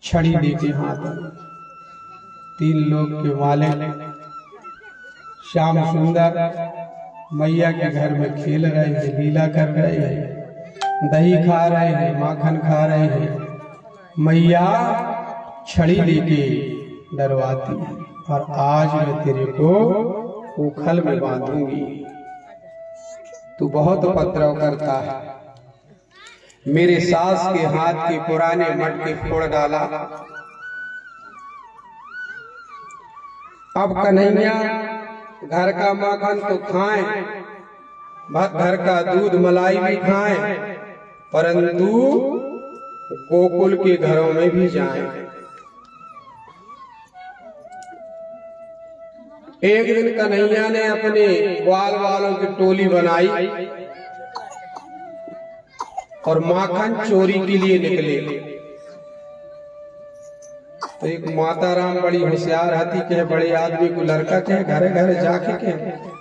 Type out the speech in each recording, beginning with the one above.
छड़ी लेके हाथ में। 3 लोग के मालिक श्याम सुंदर मैया के घर में खेल रहे हैं, लीला कर रहे हैं, दही खा रहे हैं, माखन खा रहे हैं। मैया छड़ी लेके डरवाती है और आज मैं तेरे को उखल में बांधूंगी। तू बहुत उपद्रव करता है, मेरे सास के हाथ के पुराने मटके फोड़ डाला। अब कन्हैया घर का माखन तो खाएं, घर का दूध मलाई भी खाएं, परंतु गोकुल के घरों में भी जाएं। एक दिन कन्हैया ने अपने ग्वाल वालों की टोली बनाई और माखन चोरी के लिए निकले। तो एक माता राम बड़ी होशियार हाथी के बड़े आदमी को लड़का के घरे घरे जाके के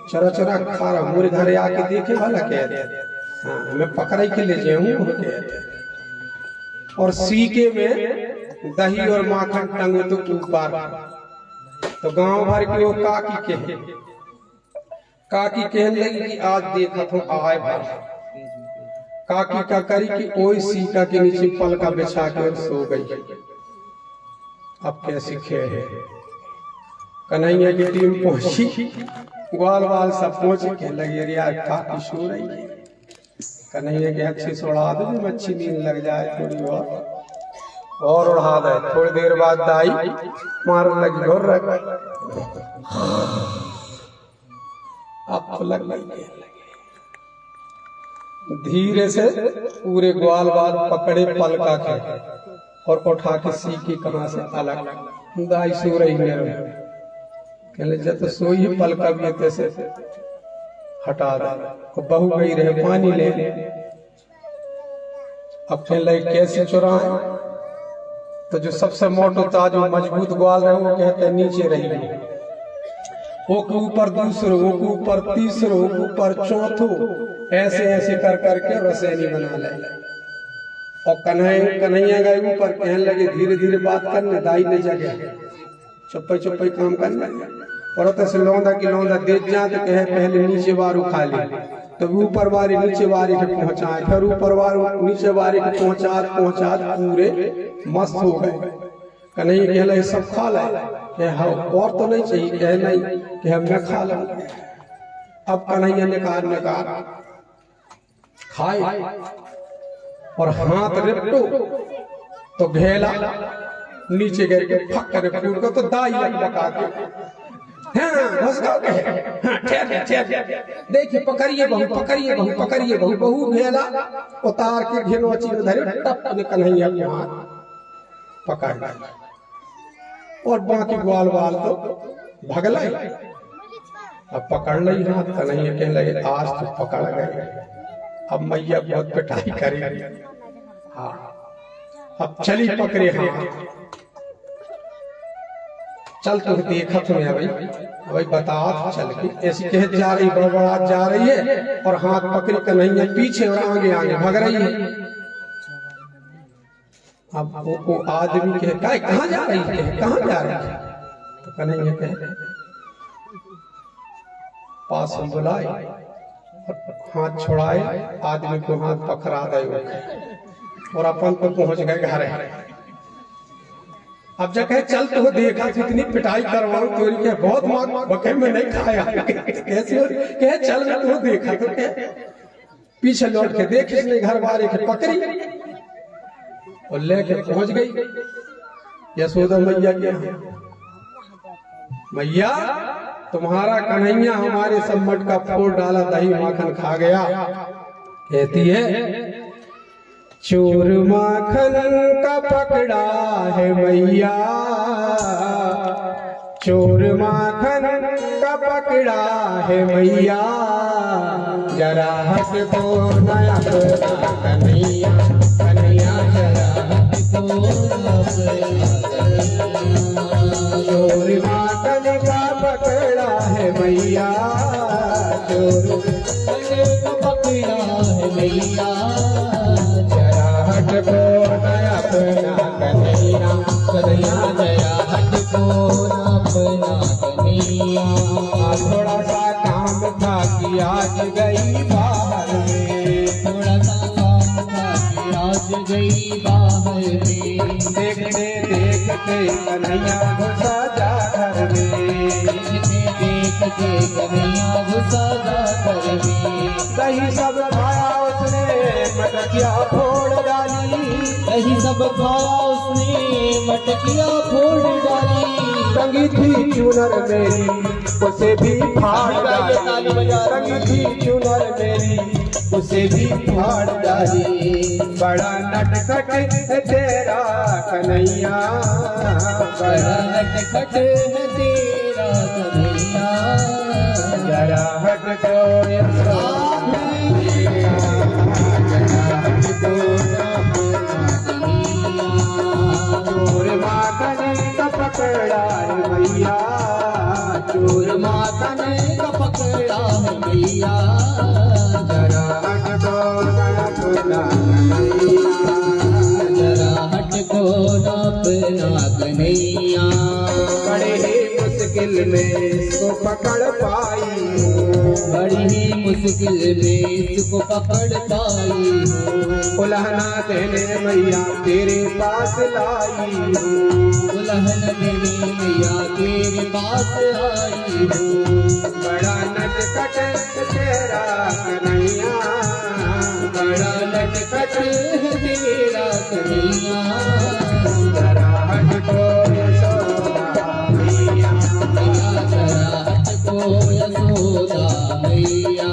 चोरा चोरा खा रहा, मोरे घरे आके देखे वाला कहते, हाँ मैं पकड़े के ले जाऊं कहते। और सीके में दही और माखन टंगे तो ऊपर। तो गांव भर के वो काकी कहने लगी कि आज देखा तो आए भर। काकी का करी कि ओई सीका के नीचे पलका बिछा के और सो गई। अब कैसी खेल है। कन्हैया की टीम पहुंची, ग्वाल वाल सब पहुंचे, कहने लगे अरे यार काकी सो रही है। कन्हैया के अच्छी से उड़ा दो, अच्छी नींद लग जाए थोड़ी और उड़ा दे। थोड़ी देर बाद दाई मार लगी और अब लग लगे। धीरे से पूरे ग्वाल वाल पकड़े पलका के और उठा के सीखी कहां से अलग। दाई सो रही मेरे, कहले जब तो सोई पलका भी तैसे हटा दे। बहू गई रहे पानी ले। अब कहने लगे कैसे चुराए। तो जो सबसे मोटो ताजो मजबूत ग्वाल रहे वो कहते नीचे रही, वो के ऊपर दूसरो, वो के ऊपर तीसरो, वो के ऊपर चौथो, ऐसे ऐसे कर करके रसैनी बना ले। और कन्हैया गए ऊपर, कहने लगे धीरे धीरे बात करने। दाई ने जगह चुप्पे चुप्पे काम करना। और से लौंदा की लौंदा देख जा तो कहे पहले नीचे वारू खा ले। तो ऊपर वारी नीचे वारी के पहुंचाए, फिर ऊपर वारू नीचे वारी के पहुंचा पूरे मस्त हो गए। कन्हैया कहला सब खा ले, और तो नहीं चाहिए, कह नहीं कि हम मैं खा लूं। अब कन्हैया ने कहा खाए और हाथ रिपटो तो घेला नीचे गिर के फक करे पूर को। तो दाई लगा के देखिए पकड़िए बहू, पकड़िए बहू, पकड़िए बहू। बहू घेला उतार के घेनो चीज धरे टप ने कन्हैया के हाथ पकड़ लिया। और बाकी ग्वाल वाल तो भगला। अब पकड़ ली हाथ। कन्हैया कहने लगे आज तो पकड़ गए, अब मैया बहुत पिटाई करेगी। हाँ अब चली पकड़े हाथ। चल तो देखा तुम्हें भाई बता चल के ऐसी कह जा रही, बड़बड़ा जा रही है और हाथ पकड़ी कन्हैया पीछे और आगे आगे भाग रही है। अब वो आदमी कहता है कहाँ जा रही है, कहाँ जा रही है। तो कन्हैया कहे पास में बुलाए, हाथ छुड़ाए, आदमी को हाथ पकड़ा दे और अपन को पहुंच गए घर। अब जब कहे चल तो देखा कितनी पिटाई करवाऊं तेरी के बहुत मार बके में नहीं खाया। कैसे कहे चल मैं तो देखा तो कहे पीछे लौट के देख इसने घर वाले के पकड़ी और लेके पहुंच गई यशोदा मैया के। मैया तुम्हारा कन्हैया हमारे सम्मट का फोड़ डाला, दही माखन खा गया। कहती है चोर माखन का पकड़ा है मैया, चोर माखन का पकड़ा है मैया, जरा हट को नया कन्हैया, कन्हैया जरा हट को चोर माखन का पकड़ा है मैया, चोर का पकड़ा है मैया, जरा हट को नया कन्हैया। कन्हैया जया हटको अपना कन्हैया। थोड़ा सा काम था कि आज गई बाहर में, थोड़ा सा काम था कि आज गई बाहर में। देखते देखते कन्हैया घुसा जा घर में, देखते कन्हैया घुसा जा घर में। दही सब खाया उसने मटकिया फोड़ डाली, दही सब खाया उसने मटकिया फोड़ डाली। टंगी थी चुनर मेरी उसे भी फाड़ डाली, टंगी थी चुनर मेरी उसे भी फाड़ डाली। बड़ा नटखट है तेरा कन्हैया, बड़ा नटखट है तेरा कन्हैया। जरा हटको चोर माखन का पकड़ा है भैया, चोर माता ने पकड़ा है भैया। जरा हटको अपना कन्हैया, जरा हटको अपना कन्हैया। बड़े ही मुश्किल में इसको पकड़ पाई हूँ, बड़ी ही मुश्किल में इसको पकड़ पाई हूँ। उलहना देने मैया तेरे पास लाई हूँ, उलहन देने मैया तेरे पास आई हूँ। बड़ा नटखट तेरा कन्हैया, बड़ा नटखट है तेरा कन्हैया। जरा हटको यशोदा मैया, मैया जरा हटको यशोदा मैया।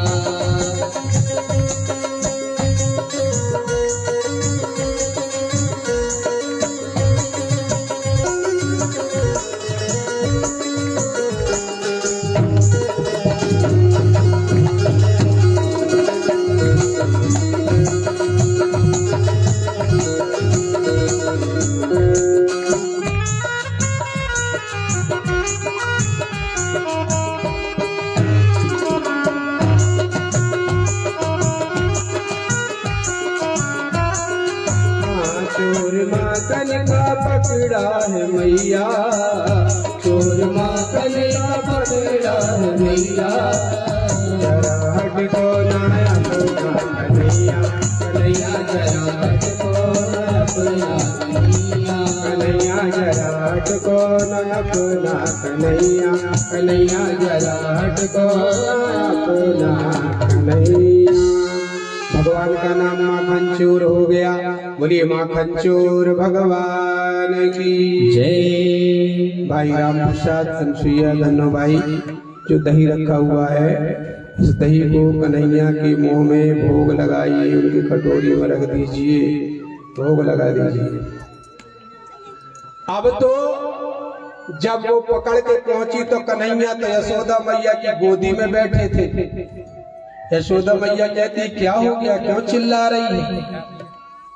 चोर माखन का पकड़ा है मैया, चोर माखन का पकड़ा है मैया। जरा हटको नाया कन्हैया, कन्हैया जरा हटको अपना कन्हैया। कन्हैया जरा हटको अपना कन्हैया, कन्हैया जरा हटको अपना कन्हैया। भगवान का नाम माखन चोर हो गया, बोलिए माखन चोर भगवान की जय। भाई राम प्रसाद संसुइया धनो भाई, जो दही रखा हुआ है उस दही को कन्हैया के मुंह में भोग लगाइए, उनकी कटोरी में रख दीजिए, भोग लगा दीजिए। अब तो जब वो पकड़ के पहुंची तो कन्हैया तो यशोदा मैया की गोदी में बैठे थे। यशोदा मैया कहती क्या हो गया, क्यों चिल्ला रही है?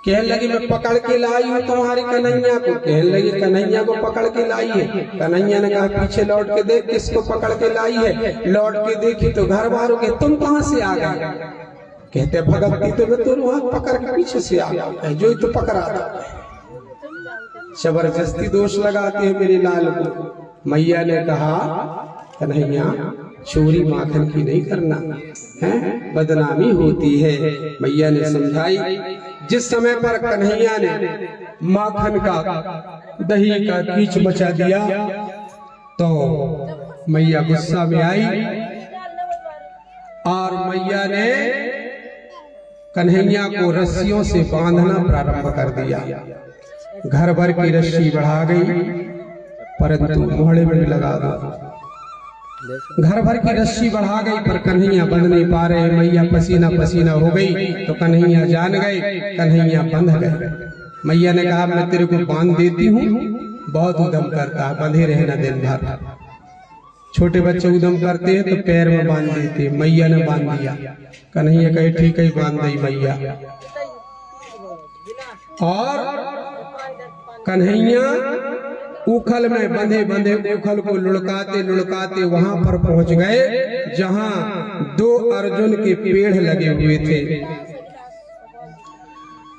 कहने लगी मैं पकड़ के लाई हूँ तुम्हारी कन्हैया को। कहने लगी कन्हैया को पकड़ के लाई है? कन्हैया ने कहा पीछे लौट के देख किसको पकड़ के लाई है। लौट के देखी तो घर वालों के तुम कहाँ से आ गए? कहते भगवती तो मैं तो वहां पकड़ के पीछे से आ गया, जो तो पकड़ा था। जबरदस्ती दोष लगाते हैं मेरे लाल को। मैया ने कहा कन्हैया चोरी माखन की नहीं करना है, बदनामी होती है। मैया ने समझाई। जिस समय पर कन्हैया ने माखन का दही का कीच मचा दिया तो मैया गुस्सा में आई और मैया ने कन्हैया को रस्सियों से बांधना प्रारंभ कर दिया। घर भर की रस्सी बढ़ा गई, परंतु मोहड़े में लगा दो। घर भर की रस्सी बढ़ा गई पर कन्हैया बंध नहीं पा रहे। मैया पसीना पसीना हो गई तो कन्हैया जान गए, कन्हैया बंध गए। मैया ने कहा मैं तेरे को बांध देती हूँ, बहुत उद्यम करता है, बंधे रहना दिन भर। छोटे बच्चे उद्यम करते हैं तो पैर में बांध देते, मैया ने बांध दिया। कन्हैया कहे ठीक है बांध दी मैया। और कन्हैया उखल में बंधे बंधे उखल को लुढ़काते लुढ़काते वहां पर पहुंच गए जहां दो अर्जुन के पेड़ लगे हुए थे।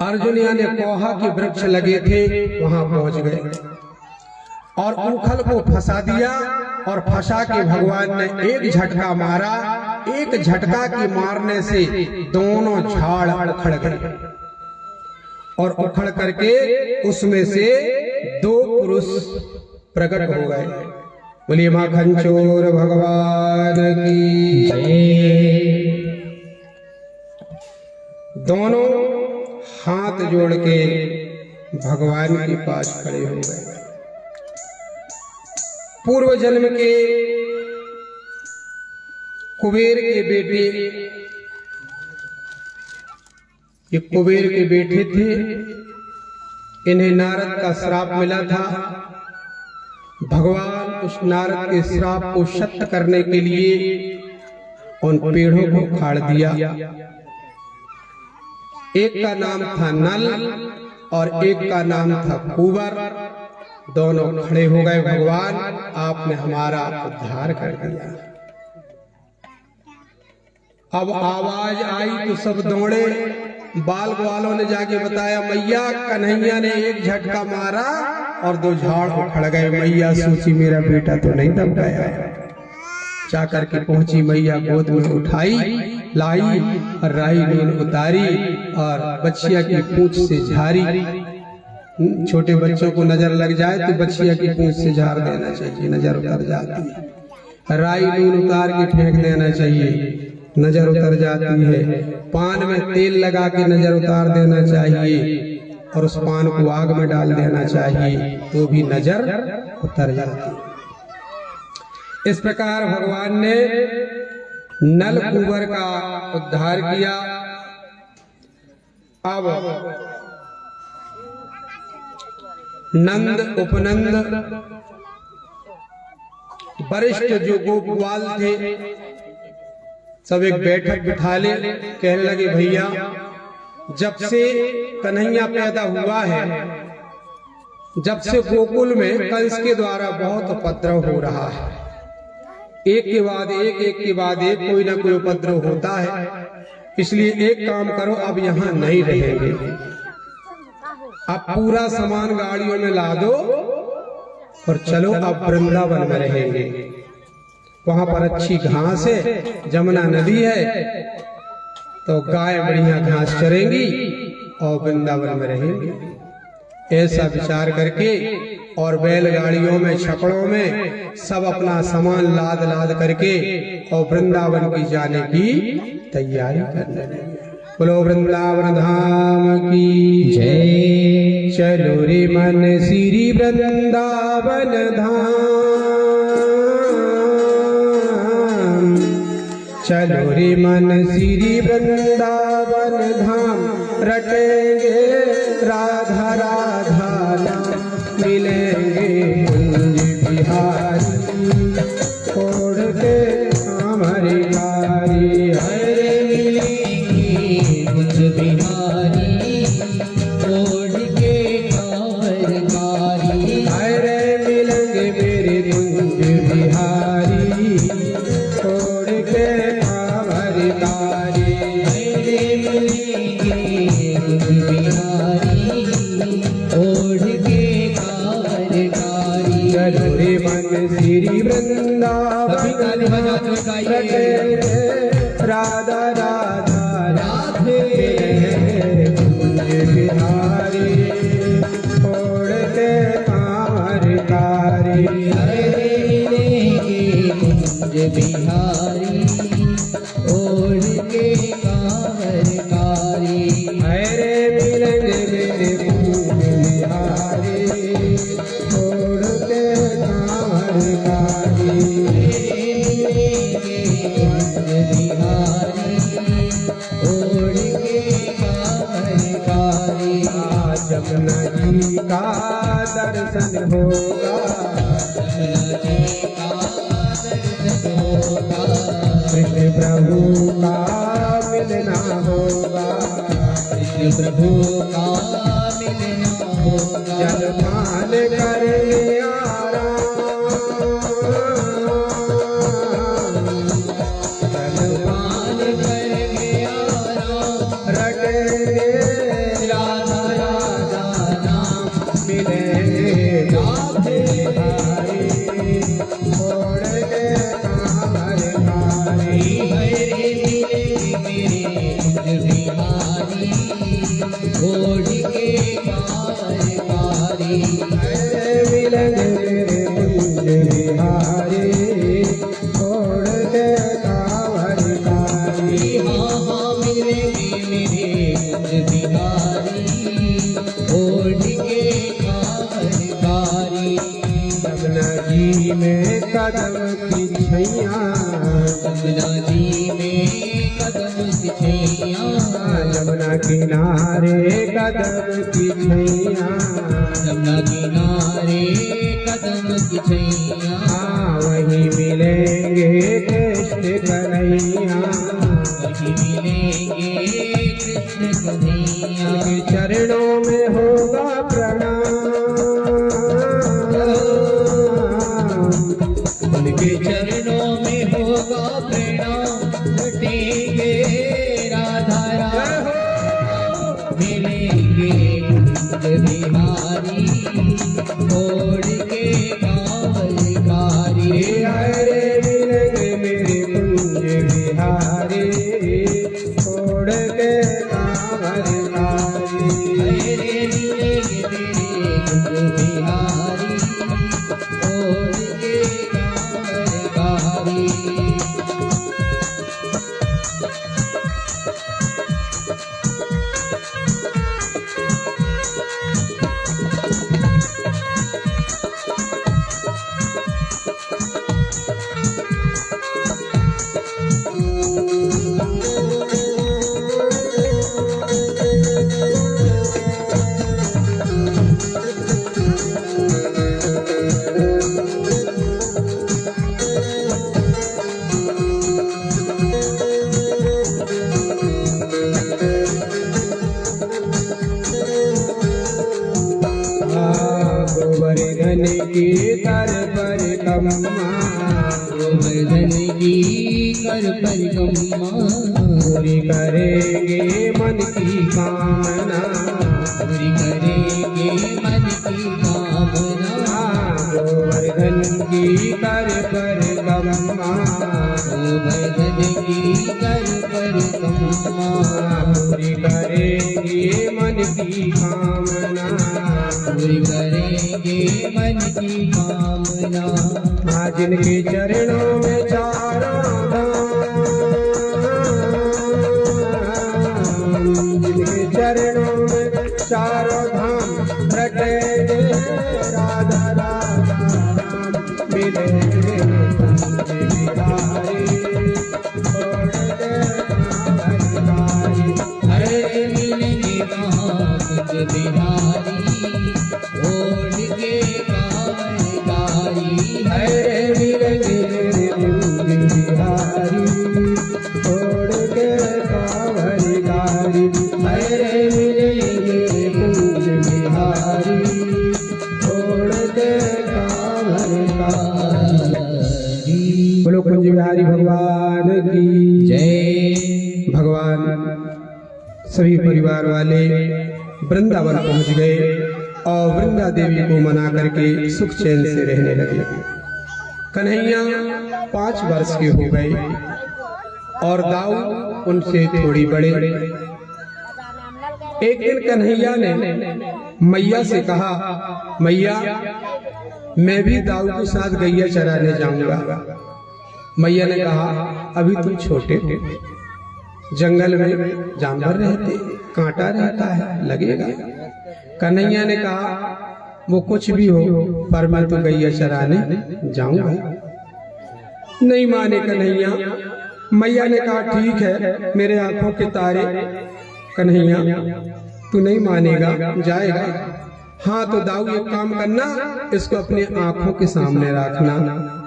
अर्जुन यानी कोहा के वृक्ष लगे थे, वहां पहुंच गए। और उखल को फंसा दिया और फंसा के भगवान ने एक झटका मारा। एक झटका के मारने से दोनों झाड़ उखड़ गए और उखड़ करके उसमें से दो पुरुष प्रकट हो गए। बोलिए माखन चोर भगवान की जय। दोनों हाथ जोड़ के भगवान के पास खड़े हो गए। पूर्व जन्म के कुबेर के बेटे, ये कुबेर के बेटे थे। इन्हें नारद का श्राप मिला था। भगवान उस नारद के श्राप को सत्य करने के लिए उन पेड़ों को उखाड़ दिया। एक का नाम था नल और एक का नाम था कुबर। दोनों खड़े हो गए। भगवान आपने हमारा उद्धार कर दिया। अब आवाज आई तो सब दौड़े। बाल ग्वालों ने जाके बताया मैया कन्हैया ने एक झटका मारा और दो झाड़ उखड़ गए। मैया सोची मेरा बेटा तो नहीं दब गया। जाकर के पहुंची मैया, गोद में उठाई, लाई और राई नींद उतारी और बच्चिया की पूंछ से झारी। छोटे बच्चों को नजर लग जाए तो बच्चिया की पूंछ से झाड़ देना चाहिए, नजर उतर जाती है। राई नींद उतार के फेंक देना चाहिए, नजर उतर जाती है। पान में तेल लगा के नजर उतार देना चाहिए और उस पान को आग में डाल देना चाहिए तो भी नजर उतर जाती है। इस प्रकार भगवान ने नल कुबर का उद्धार किया। अब नंद उपनंद वरिष्ठ जो गोपवाल थे सब एक बैठक बिठा ले। कहने लगे भैया जब से कन्हैया पैदा हुआ है, जब से गोकुल में कंस के द्वारा बहुत उपद्रव हो रहा है। एक के बाद एक कोई ना कोई उपद्रव होता है। इसलिए एक काम करो, अब यहाँ नहीं रहेंगे। अब पूरा सामान गाड़ियों में ला दो और चलो अब वृंदावन में रहेंगे। वहां पर अच्छी घास है, जमुना नदी है, तो गाय बढ़िया घास चरेंगी और वृंदावन में रहेंगे। ऐसा विचार करके और बैलगाड़ियों में छकड़ों में सब अपना सामान लाद लाद करके और वृंदावन की जाने की तैयारी करने लगे। बोलो वृंदावन धाम की जय। चलो रे मन श्री वृंदावन धाम, चलो रे मन श्री वृंदावन धाम। रटेंगे राधा राधा नाम, मिलेंगे कुंज बिहारी, छोड़ के हमारी गारी। हरे मिलेंगे कुंज बिहारी, छोड़ के कांवर कारी। हरे मिलेंगे मेरे कुंज बिहारी, छोड़ के हमारी गारी। हरे मिलेंगे कुंज बिहारी, छोड़ के कांवर कारी। चलो रे मन श्री वृंदावन, सभी ताली बजाते हुए गाइए। राधा राधा राधे कुंज बिहारी, छोड़ के कांवर कारी। हरे मिलेंगे कुंज बिहारी, छोड़ के कांवर कारी। हरे मिलेंगे मेरे कुंज बिहारी, छोड़ के कांवर कारी। जमुना जी का दर्शन होगा, कृष्ण प्रभु का मिलना होगा, कृष्ण प्रभु का मिलना होगा। जलपान करेंगे आराम, जलपान करेंगे आराम। रटेंगे राधा राधा नाम, मिलेंगे राधे जी में कदम की छैया, यमुना जी में कदम की छैया, यमुना किनारे कदम की छैया, यमुना किनारे कदम की छैया, वहीं मिलेंगे कृष्ण कन्हैया, वहीं मिलेंगे कृष्ण कन्हैया, के चरणों में होगा प्रणाम, उनके चरणों में होगा प्रणाम, लौटेंगे राधा राम, मिलेंगे कुंज बिहारी, छोड़ के कांवलकारी, अरे मिलेंगे मेरे कुंज बिहारी, छोड़ के कांवलकारी, अरे मिलेंगे मेरे कुंज बिहारी, छोड़ के कांवलकारी। गोवर्धन की कर पर कम्मा, गोवर्धन की कर परिक्रमा, पूरी करेंगे मन की कामना, पूरी करेंगे मन की कामना, गोवर्धन की कर पर कम्मा, गोवर्धन की कर परिक्रमा, पूरी करेंगे मन की कामना, पूरी करेंगे मन की कामना, जिनके चरणों में चारों धाम, जिनके चरणों में चारों धाम, रटेंगे राधा राधा राम, मिलेंगे कुंज बिहारी, छोड़ेंगे कांवलकारी, अरे मिलेंगे वहाँ कुंज बिहारी, छोड़ के कांवलकारी, अरे मिलेंगे मेरे कुंज बिहारी, छोड़ के कांवलकारी, अरे मिलेंगे मेरे कुंज बिहारी, छोड़ के कांवलकारी। बोलो कुंज बिहारी भगवान की जय। भगवान सभी परिवार वाले वृंदावन पहुंच गए और वृंदा देवी को मना करके सुख चैन से रहने लगे। कन्हैया 5 वर्ष के हो गए और दाऊ उनसे थोड़ी बड़े। एक दिन कन्हैया ने मैया से कहा, मैया मैं भी दाऊ के साथ गैया चराने जाऊंगा। मैया ने कहा, अभी तुम छोटे हो, जंगल में जानवर रहते, कांटा रहता है, लगेगा। कन्हैया ने कहा, वो कुछ भी हो पर मैं तो गैया चराने जाऊंगा। नहीं माने कन्हैया। मैया ने कहा, ठीक है मेरे आंखों के तारे, कन्हैया तू नहीं मानेगा, जाएगा। हाँ तो दाऊ एक काम करना, इसको अपने आंखों के सामने रखना,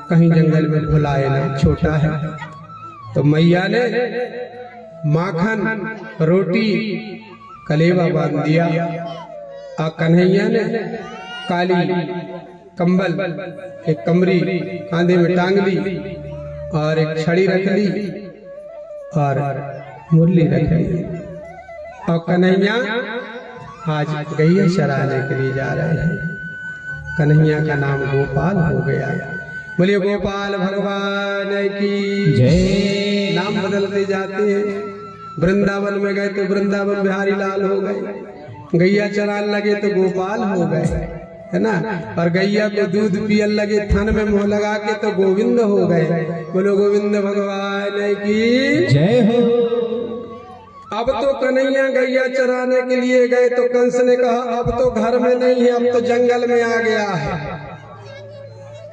कहीं जंगल में भुलाए ना, छोटा है। तो मैया ने माखन रोटी कलेवा बांध दिया और कन्हैया ने काली कंबल एक कमरी कांधे में टांग ली और एक छड़ी रख ली और मुरली रख ली। और कन्हैया आज गैया चराने के लिए जा रहे हैं। कन्हैया का नाम गोपाल हो गया। बोलिए गोपाल भगवान की जय। नाम बदलते जाते हैं। वृंदावन में गए तो वृंदावन बिहारी लाल हो गए, गैया चराने लगे तो गोपाल हो गए, है ना। और गैया को दूध पियल लगे, थन में मुंह लगा के तो गोविंद हो गए। बोलो गोविंद भगवान की जय हो। अब तो कन्हैया गैया चराने के लिए गए तो कंस ने कहा, अब तो घर में नहीं है, अब तो जंगल में आ गया है।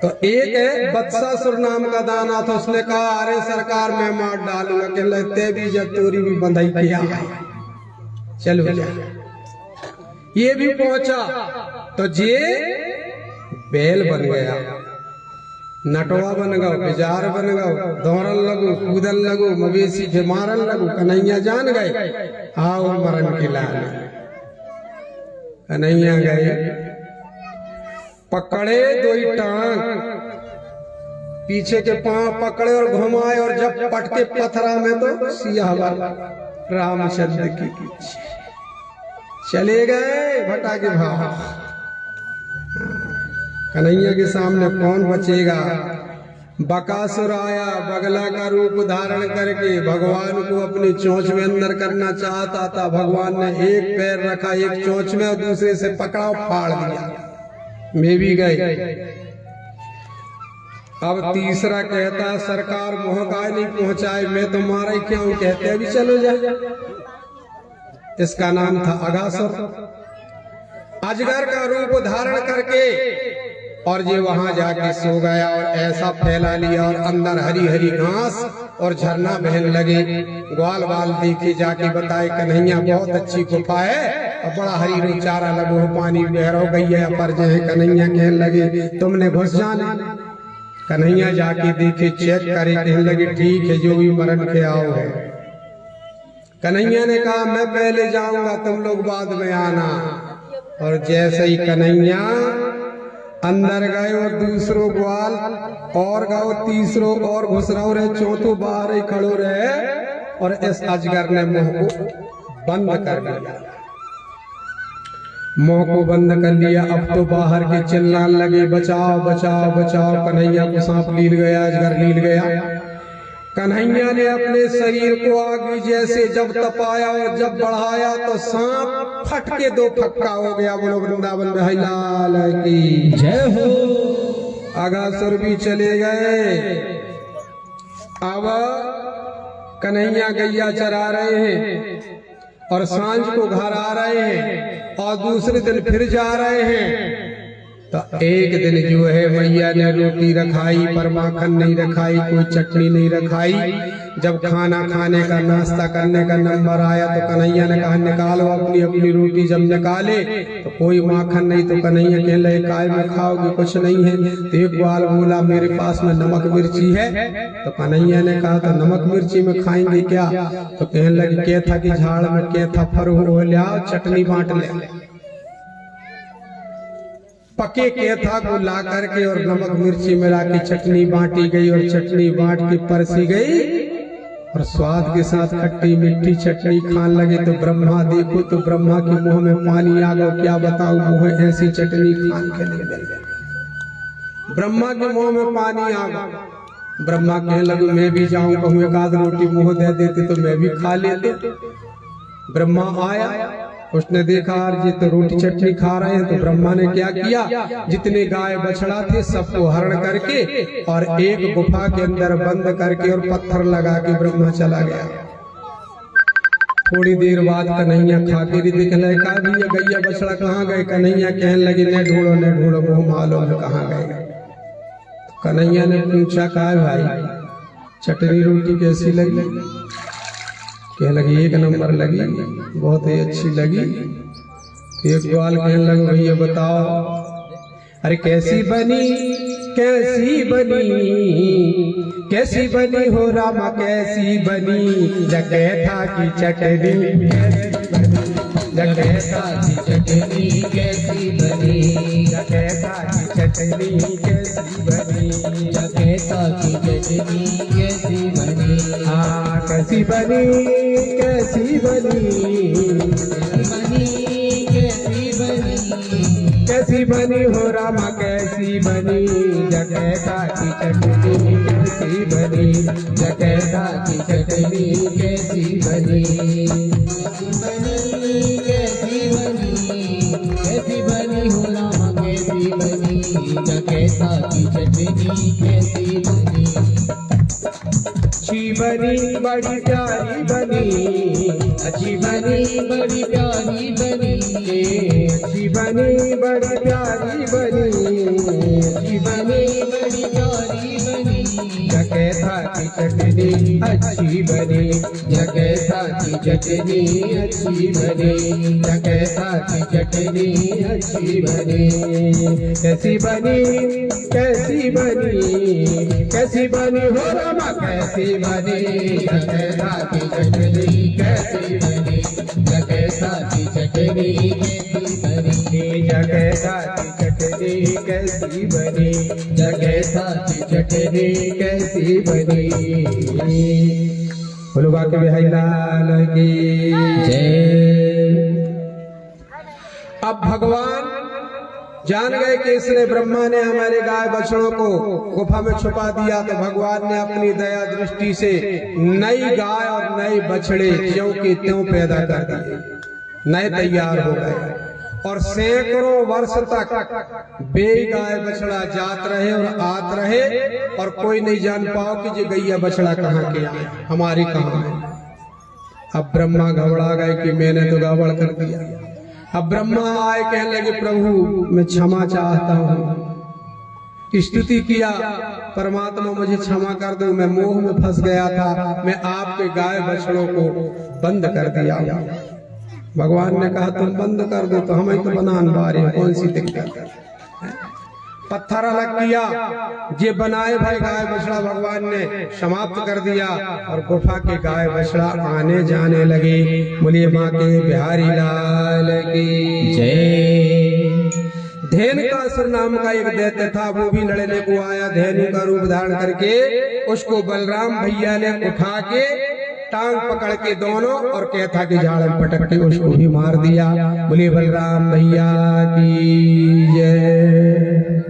तो एक है बत्सासुर नाम का दाना था, उसने कहा अरे सरकार मैं मार डालूंगा, कहते भी जब तोरी भी बंधाई किया, चलो जा। ये भी पहुंचा तो जे बैल बन गया, नटवा बन गो, बिजार बन गो, दौड़न लगो, कूदन लगो, मवेशी के मारन लगो। कन्हैया जान गए आओ मरण के लाल। कन्हैया गए, पकड़े दो टांग, पीछे के पांव पकड़े और घुमाए, और जब पटके पथरा में तो सियावर रामचंद्र के पीछे चले गए भटा के भाव। कन्हैया के सामने कौन बचेगा। बकासुर आया, बगला का रूप धारण करके भगवान को अपनी चोंच में अंदर करना चाहता था। भगवान ने एक पैर रखा एक चोंच में और दूसरे से पकड़ा और फाड़ दिया, मैं भी गए। अब तीसरा कहता सरकार मोह का नहीं पहुंचाए, मैं तो मारा ही क्यों, कहते अभी चलो जाए। इसका नाम था अगासुर। अजगर का रूप धारण करके और ये वहां जाके सो गया और ऐसा फैला लिया, और अंदर हरी हरी घास और झरना बहन लगे। ग्वाल बाल देखे जाके बताए कन्हैया बहुत अच्छी गुफा है और बड़ा हरी हरी चारा लगो, पानी बहरो गैया पर जो कन्हैया कहने लगे तुमने घुस जाना। कन्हैया जाके देखे चेक करे, कहने लगे ठीक है जो भी मरण के आओ है। कन्हैया ने कहा मैं पहले जाऊंगा, तुम लोग बाद में आना। और जैसे ही कन्हैया अंदर गए और दूसरो ग्वाल और गाओ, तीसरो और घुस रहो रहे, चौथो बाहर ही खड़ो रहे, और इस अजगर ने मुंह को बंद कर लिया। मुंह को बंद कर लिया। अब तो बाहर के चिल्लाने लगे बचाओ बचाओ बचाओ। कन्हैया को सांप लील गया, अजगर लील गया। कन्हैया ने अपने शरीर को आग जैसे जब तपाया और जब बढ़ाया तो सांप फट के दो फक्का हो गया। बोलो वृंदावन बिहारी लाल की जय हो। अगासुर भी चले गए। अब कन्हैया गैया चरा रहे हैं और सांझ को घर आ रहे हैं और दूसरे दिन फिर जा रहे हैं। तो एक दिन जो है मैया ने रोटी रखाई पर माखन नहीं रखाई, कोई चटनी नहीं रखाई। जब खाना खाने का नाश्ता करने का नंबर आया तो कन्हैया ने कहा निकालो अपनी अपनी रोटी। जब निकाले तो कोई माखन नहीं, तो कन्हैया कहने लगे काय में खाओगे, कुछ नहीं है। तो एक ग्वाल बोला मेरे पास में नमक मिर्ची है। तो कन्हैया ने कहा तो नमक मिर्ची में खाएंगे क्या। तो कहने लगे क्या था कि झाड़ में क्या था फर हो लिया, चटनी बांट ले। पके केथा को ला करके और नमक मिर्ची मिला के चटनी बांटी गई और चटनी बांट के परसी गई और स्वाद के साथ खट्टी मीठी चटनी खाने लगे। तो ब्रह्मा देखो तो ब्रह्मा के मुंह में पानी आ गया। क्या बताऊं मुंह ऐसी चटनी खान के लिए मिल गई। ब्रह्मा के मुंह में पानी आ गया। ब्रह्मा कहने लगे मैं भी जाऊं, कहूं एक आध रोटी मुंह दे देते तो मैं भी खा लेते। ब्रह्मा आया, उसने देखा ये तो रोटी चटनी खा रहे हैं। तो ब्रह्मा ने क्या किया, जितने गाय बछड़ा थे सबको हरण करके और एक गुफा के अंदर बंद करके और पत्थर लगा के ब्रह्मा चला गया। थोड़ी देर बाद कन्हैया खा के दिखने लगा भी ये गैया बछड़ा कहाँ गए। कन्हैया कहने लगे न ढूंढो मुँह मालूम कहाँ गए। कन्हैया ने पूछा कहा भाई चटनी रोटी कैसी लगी। कहने लगी एक नंबर लगी, बहुत ही अच्छी लगी। एक ग्वाल कहने लगे भैया बताओ अरे कैसी बनी कैसी बनी कैसी बनी हो रामा कैसी बनी। जगैथा की चटनी जगैथा की चटनी कैसी बनी। जगैथा की चटनी कैसी बनी। जगैथा की चटनी कैसी बनी। हाँ कैसी बनी कैसी बनी कैसी बनी कैसी बनी हो रामा कैसी बनी। जगैथा की चटनी कैसी बनी। जगैथा की चटनी कैसी बनी। कैसी बनी हो रामा कैसी बनी। जगैथा की चटनी कैसी बनी। अच्छी बनी बड़ी प्यारी बनी। अच्छी बनी बड़ी प्यारी बनी। अच्छी बनी बड़ी प्यारी बनी। अच्छी बनी अच्छी बनी, जगह साथी चटनी अच्छी बनी, जगह साथी चटनी अच्छी बनी। कैसी बनी, कैसी बनी, कैसी बनी हो रमा, कैसी बनी, जगह साथी चटनी कैसी बनी, जगह साथी चटनी कैसी बनी, जगह साथी चटनी कैसी बनी, जगह साथी चटनी कैसी बनी। बोलो बाके बिहारी लाल की जय। अब भगवान जान गए कि इसने ब्रह्मा ने हमारे गाय बछड़ों को गुफा में छुपा दिया, तो भगवान ने अपनी दया दृष्टि से नई गाय और नए बछड़े ज्यों के त्यों पैदा कर दिए, नए तैयार हो गए। और सैकड़ों वर्ष तक बे गाय बछड़ा जात रहे और आत रहे, और कोई नहीं जान पाओ कि ये गैया बछड़ा कहाँ के आए, हमारी कहाँ है। अब ब्रह्मा घबरा गए कि मैंने तो गड़बड़ कर दिया। अब ब्रह्मा आए, कहने लगे प्रभु मैं क्षमा चाहता हूँ। स्तुति किया, परमात्मा मुझे क्षमा कर दो, मैं मोह में फंस गया था, मैं आपके गाय बछड़ों को बंद कर दिया। भगवान ने कहा तुम बंद कर दो तो हमें तो बनान बारे, कौन सी दिक्कत। पत्थर अलग किया, जे बनाए भाई गाय बछड़ा भगवान ने समाप्त कर दिया, और गुफा के गाय बछड़ा आने जाने लगे। बोलिए माँ के बिहारी लाल की जय। धेनुकासुर नाम का एक दैत्य था, वो भी लड़ने को आया, धेनु का रूप धारण करके। उसको बलराम भैया ने उठा के टांग पकड़ के दोनों, और कहता कि झाड़ में पटक के उसको भी मार दिया। बोलिए बलराम भैया की जय।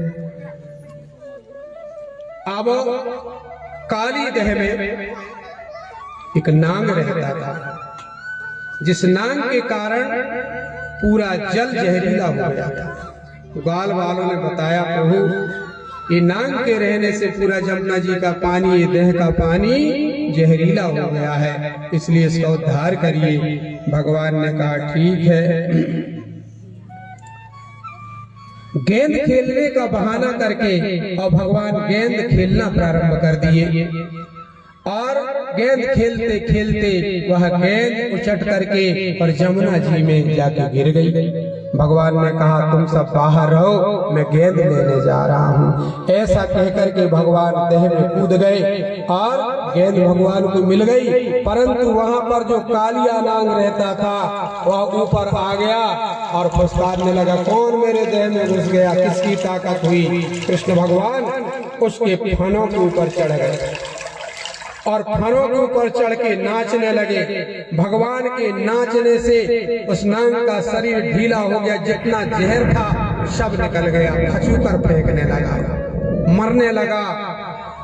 अब काली दह में एक नांग रहता था, जिस नांग के कारण पूरा जल जहरीला हो गया था। ग्वाल वालों ने बताया प्रभु ये नांग के रहने से पूरा जमुना जी का पानी, ये दह का पानी जहरीला हो गया है, इसलिए इसका उद्धार करिए। भगवान ने कहा ठीक है। गेंद खेलने का बहाना करके और भगवान गेंद खेलना प्रारंभ कर दिए, और गेंद खेलते खेलते वह गेंद उचट करके और जमुना जी में जाके गिर गई। भगवान ने कहा तुम सब बाहर रहो, मैं गेंद लेने जा रहा हूँ। ऐसा कहकर के भगवान दह में कूद गए और गेंद भगवान को मिल गई, परंतु वहाँ पर जो कालिया नांग रहता था वह ऊपर आ गया और फुसकारने लगा, कौन मेरे दह में घुस गया, किसकी ताकत हुई। कृष्ण भगवान उसके फनों के ऊपर चढ़ गए और फनों के ऊपर चढ़ के नाचने लगे। भगवान के नाचने से उस नांग का शरीर ढीला हो गया, जितना जहर था सब निकल गया, खचूकर फेंकने लगा, मरने लगा।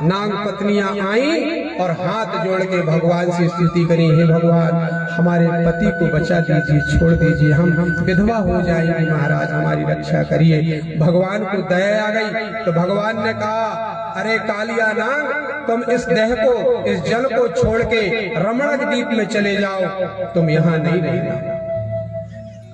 नांग पत्नियां आई और हाथ जोड़ के भगवान से स्तुति करी, हे भगवान हमारे पति को बचा दीजिए, छोड़ दीजिए, हम विधवा हो जाएंगे, महाराज हमारी रक्षा करिए। भगवान को दया आ गई तो भगवान ने कहा, अरे कालिया नांग तुम इस देह को, इस जल को छोड़ के रमणक द्वीप में चले जाओ, तुम यहाँ नहीं रहना।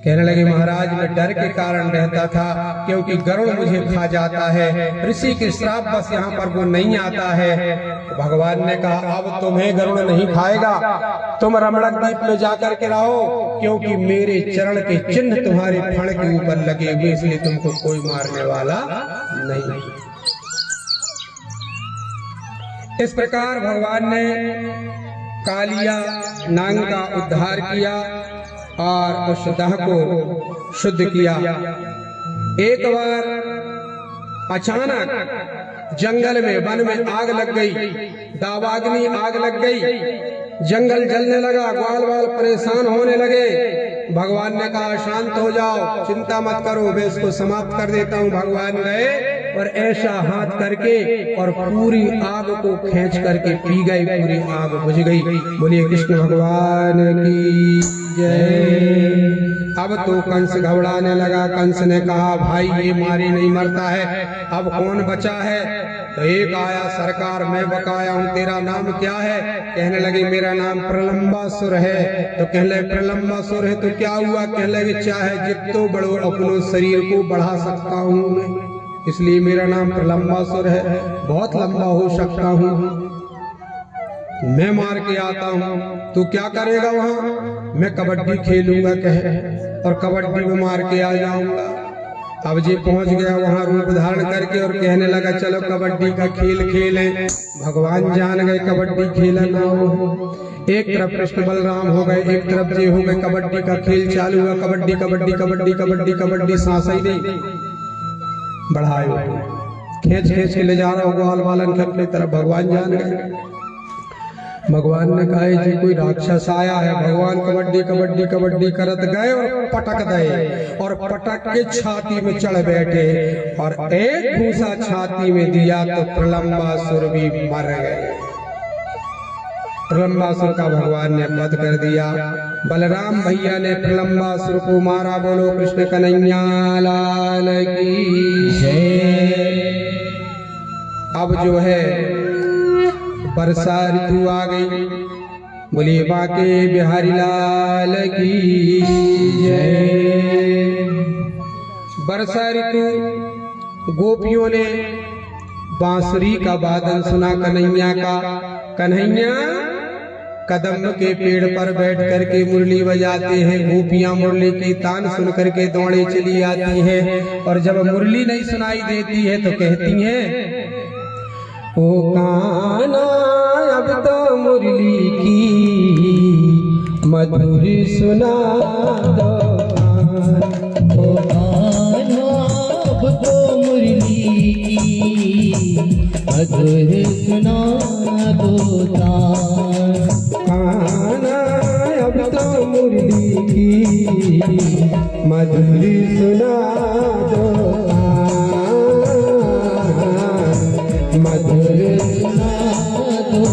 कहने लगे महाराज मैं डर के कारण रहता था, क्योंकि गरुड़ मुझे खा जाता है, ऋषि के श्राप बस यहाँ पर वो नहीं आता है। तो भगवान ने कहा अब तुम्हें गरुड़ नहीं खाएगा, तुम रमणक द्वीप में जाकर के रहो, क्योंकि मेरे चरण के चिन्ह तुम्हारे फण के ऊपर लगे हुए, इसलिए तुमको कोई मारने वाला नहीं। इस प्रकार भगवान ने कालिया नांग का उद्धार किया और उस दह को शुद्ध किया। एक बार अचानक जंगल में, वन में आग लग गई, दावाग्नि आग लग गई, जंगल जलने लगा, ग्वाल वाल परेशान होने लगे। भगवान ने कहा शांत हो जाओ, चिंता मत करो, मैं इसको समाप्त कर देता हूँ। भगवान गए और ऐसा हाथ करके और पूरी आग को खींच करके पी गई, पूरी आग बुझ गई। बोलिए कृष्ण भगवान की जय। अब तो कंस घबराने लगा। कंस ने कहा भाई ये मारे नहीं मरता है, अब कौन बचा है? तो एक आया, सरकार मैं बकाया हूँ, तेरा नाम क्या है? कहने लगे मेरा नाम प्रलंबासुर है। तो कहने लगे प्रलंबासुर है तो क्या हुआ? कहने लगे चाहे जितो बड़ो अपनो शरीर को बढ़ा सकता हूँ मैं, इसलिए मेरा नाम प्रलंबासुर है, बहुत लंबा हो सकता हूँ। मैं मार के आता हूँ, तू क्या करेगा वहाँ? मैं कबड्डी खेलूंगा कहे और कबड्डी में मार के आ जाऊंगा। अब जी पहुंच गया वहाँ रूप धारण करके और कहने लगा चलो कबड्डी का खेल खेलें। भगवान जान गए कबड्डी खेला ना हो। एक तरफ कृष्ण बलराम हो गए, एक तरफ जे हो गए, कबड्डी का खेल चालू हुआ। कबड्डी कबड्डी कबड्डी कबड्डी कबड्डी, सांस ही नहीं बढ़ाए, खींच खींच के ले जा रहा हो ग्वाल वालन के अपने तरफ। भगवान जान गए। भगवान ने कहा जी कोई राक्षस आया है। भगवान कबड्डी कबड्डी कबड्डी करत गए और पटक गए और पटक के छाती में चढ़ बैठे और एक घूसा छाती में दिया तो प्रलंबासुर भी मर गए। प्रलंबासुर का भगवान ने वध कर दिया। बलराम भैया ने प्रलंबासुर को मारा। बोलो कृष्ण कन्हैया लाल की जय। अब जो है वर्षा ऋतु आ गई। बोलिए बाके बिहारी लाल की जय। वर्षा ऋतु गोपियों ने बांसुरी का वादन सुना कन्हैया का। कन्हैया कदम के पेड़ पर बैठ करके मुरली बजाते हैं। गोपियां मुरली की तान सुन करके दौड़े चली आती हैं और जब मुरली नहीं सुनाई देती है तो कहती हैं ओ कान्हा अब तो मुरली की मधुर सुना दो। ओ कान्हा अब तो मुरली की मधुर सुना दो। कान्हा अब तो मुरली की मधुर सुना दो। मधुर सुना दो।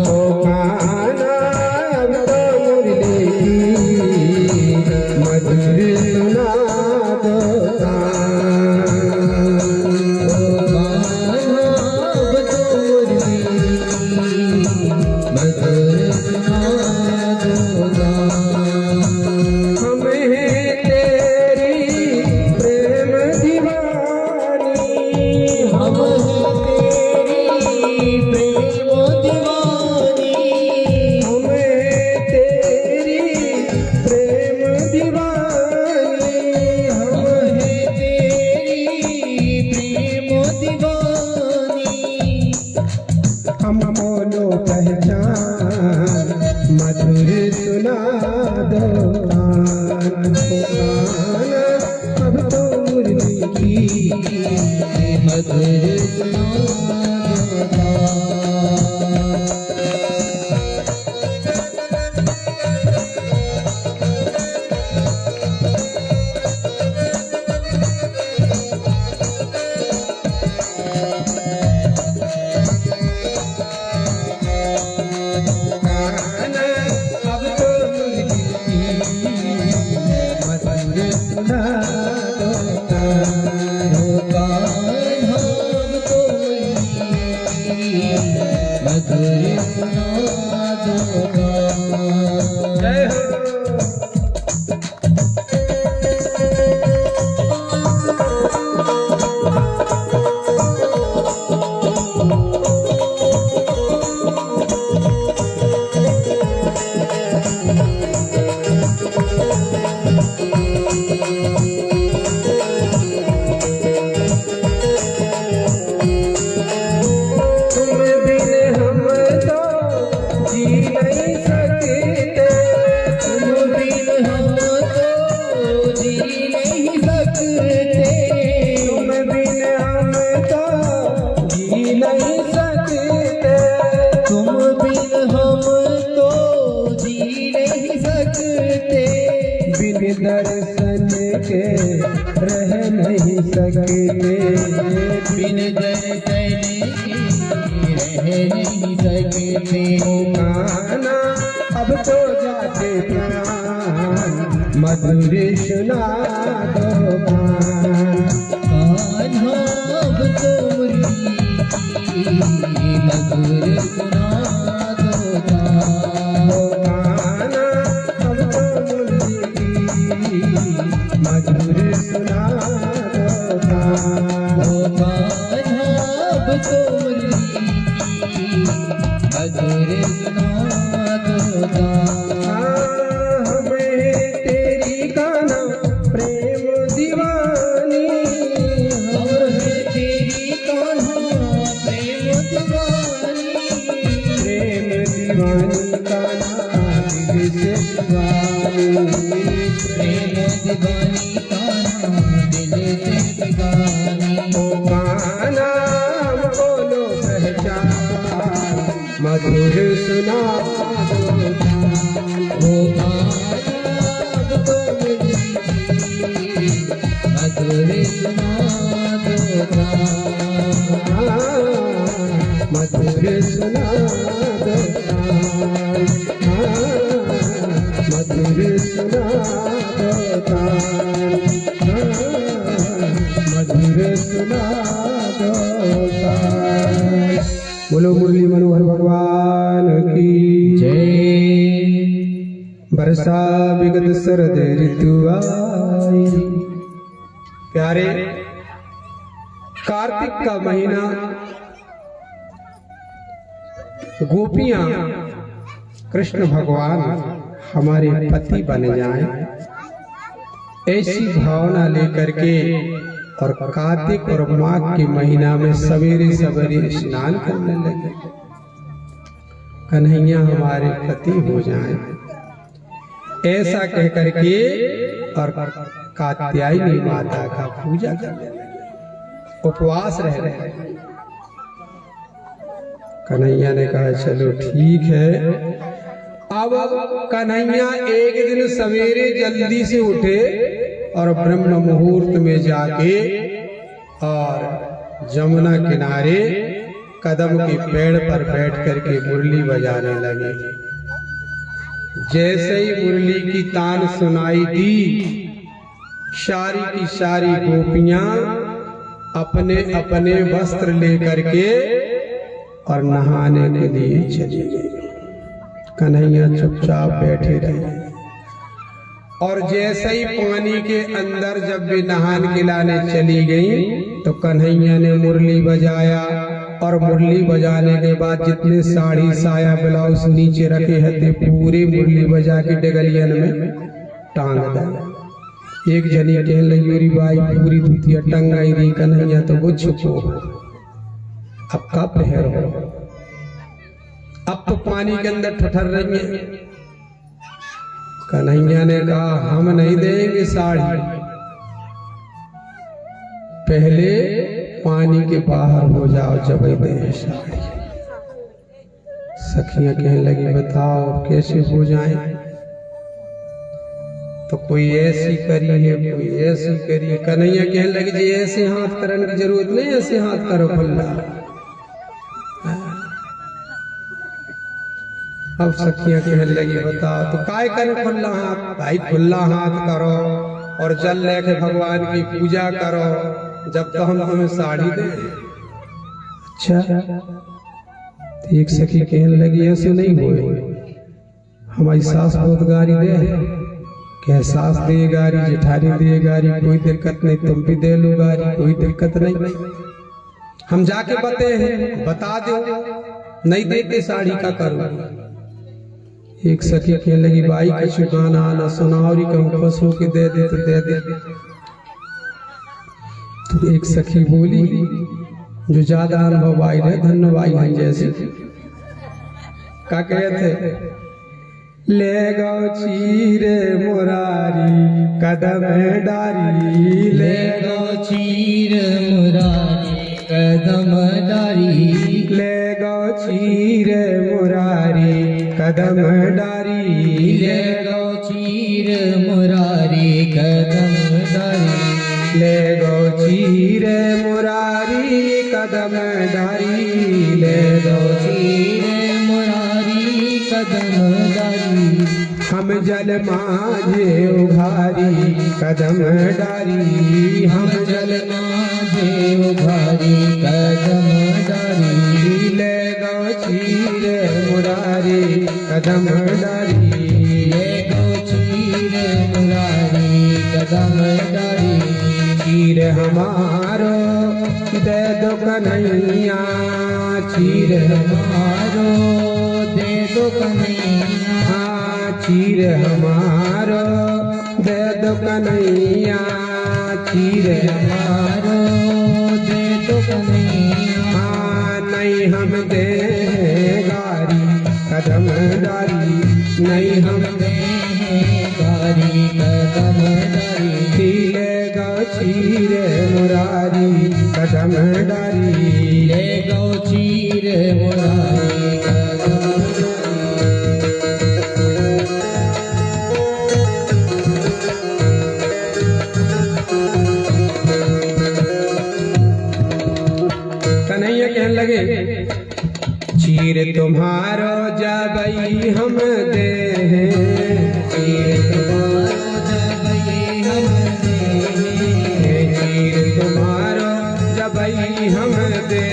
ओ कान्हा अब तो मुरली की मधुर सुना दो। मधुर सुना दो। अब तो मुरली की मधुर सुना दो। दर्शन के रह नहीं सकते। बिन दर्शन के रह नहीं सकते। कान्हा अब तो जाते प्राण मधुर सुना दो। कान्हा अब तो मुरली की मधुर सुना दो। कान्हा अब तो मुरली की मधुर सुना दो। कान्हा अब तो मुरली की नाम बोलो पहचान, मधुर सुना वो नाम तो मधुर सुना दो, मधुर सुना दो, मधुर सुना दो, मधुर सुना दो। बोलो मुरली मनोहर भगवान की जय। बरसा विगत शरद ऋतु आई। प्यारे, कार्तिक का महीना, गोपियां कृष्ण भगवान हमारे पति बन जाएं, ऐसी भावना लेकर के और कार्तिक और माघ के महीना में सवेरे सवेरे स्नान करने लगे, कन्हैया हमारे पति हो जाएं, ऐसा कह करके और कात्यायनी माता का पूजा करने लगे, उपवास रह रहे। कन्हैया ने कहा चलो ठीक है। अब कन्हैया एक दिन सवेरे जल्दी से उठे और ब्रह्म मुहूर्त में जाके और जमुना किनारे कदम के पेड़ पर बैठ करके मुरली बजाने लगे। जैसे ही मुरली की तान सुनाई दी, सारी की सारी गोपियां अपने अपने वस्त्र लेकर के और नहाने के लिए चली गई। कन्हैया चुपचाप बैठे रहे और जैसे ही पानी के अंदर जब भी नहान गिलाने चली गई तो कन्हैया ने मुरली बजाया और मुरली बजाने के बाद जितने साड़ी साया ब्लाउज नीचे रखे हैं पूरी मुरली बजा के डगलियन में टांग दिया। एक जनी कहने लगी अरे भाई पूरी धुतिया टंगाई रही। कन्हैया तो वो छुपो, अब का पहर हो, अब तो पानी के अंदर ठठर रही है। कन्हैया ने कहा हम नहीं देंगे साड़ी, पहले पानी के बाहर हो जाओ जब दें साड़ी। सखियां कहने लगी बताओ कैसे हो जाए। तो कोई ऐसी करी है, कोई ऐसी करी है। कन्हैया कहने लगे जी ऐसे हाथ करने की जरूरत नहीं, ऐसे हाथ करो खुल्ला। अब सखियां कहने लगी बताओ तो काय करे खुल्ला हाथ। भाई खुल्ला हाथ करो और जल लेके भगवान की पूजा करो जब तो हम तुम्हें साड़ी दे। अच्छा, तो एक सखी कहने लगी ऐसे नहीं हुए, हमारी सास बहुत गारी दे, क्या सास दे गारी, जेठानी दे गारी, कोई दिक्कत नहीं, तुम भी दे लो गारी, कोई दिक्कत नहीं, हम जाके बता दो, नहीं देते साड़ी का करो। एक सखी कहने लगी भाई कुछ गाना आना सुनाओरी कहूँ खुश होके दे दे तो दे दे। तो एक सखी बोली जो ज्यादा अनुभव आई रहे धन्य भाई हैं जैसे, क्या कहते ले गो चीरे मुरारी कदम डारी, ले गो चीर मुरारी कदम डारी, ले गो चीरे मुरारी कदम डारी, ले गो चीर मुरारी कदम डारी, ले गो चीरे मुरारी कदम डारी, ले गो चीर मुरारी कदम डारी, हम जल माझे उघारी कदम डारी, हम जल माझे उघारी कदम डारी, ले गो चीरे मुरारी कदम डारी, ले गो चीर मुरारी कदम डारी, चीर हमारो दे दो कन्हैया, चीर हमारो दे दो कन्हैया, चीर हमारो दे दो कन्हैया, चीर हमारो दे दो कन्हैया, नहीं हम दे गारी कदम डारी, नहीं हम दे गारी कदम डारी, ले गो चीर मुरारी कदम डारी ले गौ चीर मुरारी कदम कन्हैया कहने लगे चीर तुम्हारो जबई हम दे चीर तुम्हारो जबई हम दे चीर तुम्हारो जबई हम दे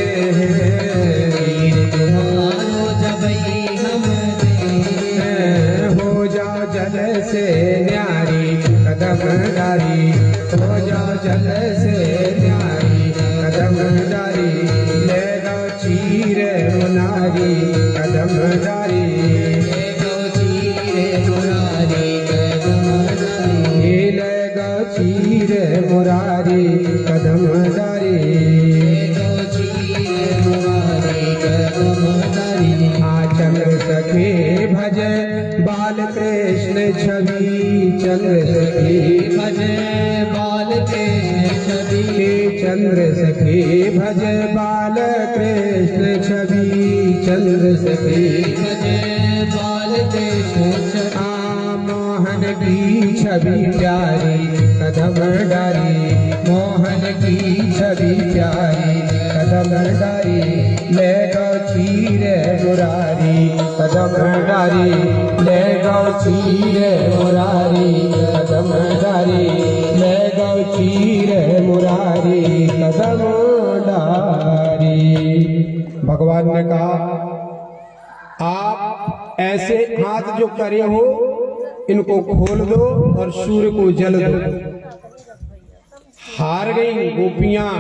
चीर तुम्हारो जबई हम दे हो जाओ जल से न्यारी कदम डारी हो जाओ जल से न्यारी कदम डारी ले गो चीर मुनारी कदम डारी ले गौ चीर मुरारी कदम डारी ले गो चीर मुरारी कदम डारी ले गौ चीर मुरारी कदम डारी आचल सखे भज बाल कृष्ण छवि चंद्र सखी भज बाल कृष्ण छवि चंद्र सखी भज बाल कृष्ण छवि चंद्र सखी भज बाल कृष्ण छवि मोहन की छवि प्यारी कदम डारी मोहन की छवि प्यारी कदम डारी ले गौ चीर मुरारी कदम डारी ले गौ चीर मुरारी कदम डारी ले गौ चीर मुरारी कदम डारी। भगवान ने कहा आप ऐसे हाथ जो करे हो इनको खोल दो और सूर्य को जल दो। हार गई गोपियां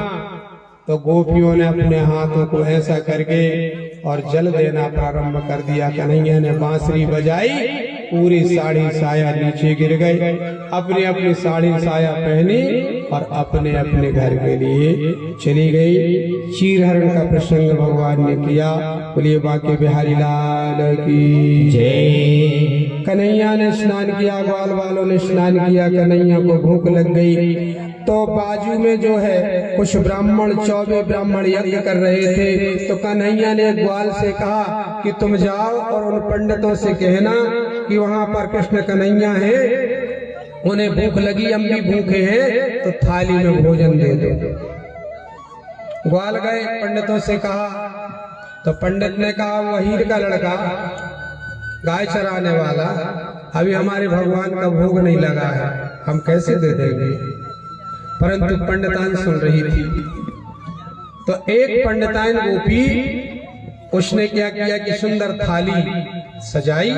तो गोपियों ने अपने हाथों को ऐसा करके और जल देना प्रारंभ कर दिया। कन्हैया ने बांसुरी बजाई, पूरी साड़ी साया नीचे गिर गई। अपनी अपनी साड़ी साया पहनी और अपने अपने घर के लिए चली गई। चीरहरण का प्रसंग भगवान ने किया। बोलिए बांके बिहारी लाल की जय। कन्हैया ने स्नान किया, ग्वाल वालों ने स्नान किया। कन्हैया को भूख लग गई तो बाजू में जो है कुछ ब्राह्मण 24 ब्राह्मण यज्ञ कर रहे थे। तो कन्हैया ने ग्वाल से कहा कि तुम जाओ और उन पंडितों से कहना कि वहां पर कृष्ण कन्हैया है, उन्हें भूख लगी, हम भी भूखे हैं, तो थाली में भोजन दे दो। ग्वाल गए, पंडितों से कहा तो पंडित ने कहा वहीर का लड़का गाय चराने वाला, अभी हमारे भगवान का भोग नहीं लगा है, हम कैसे दे देंगे। परंतु पंडितान सुन रही थी। तो एक पंडितान गोपी उसने क्या किया कि सुंदर थाली सजाई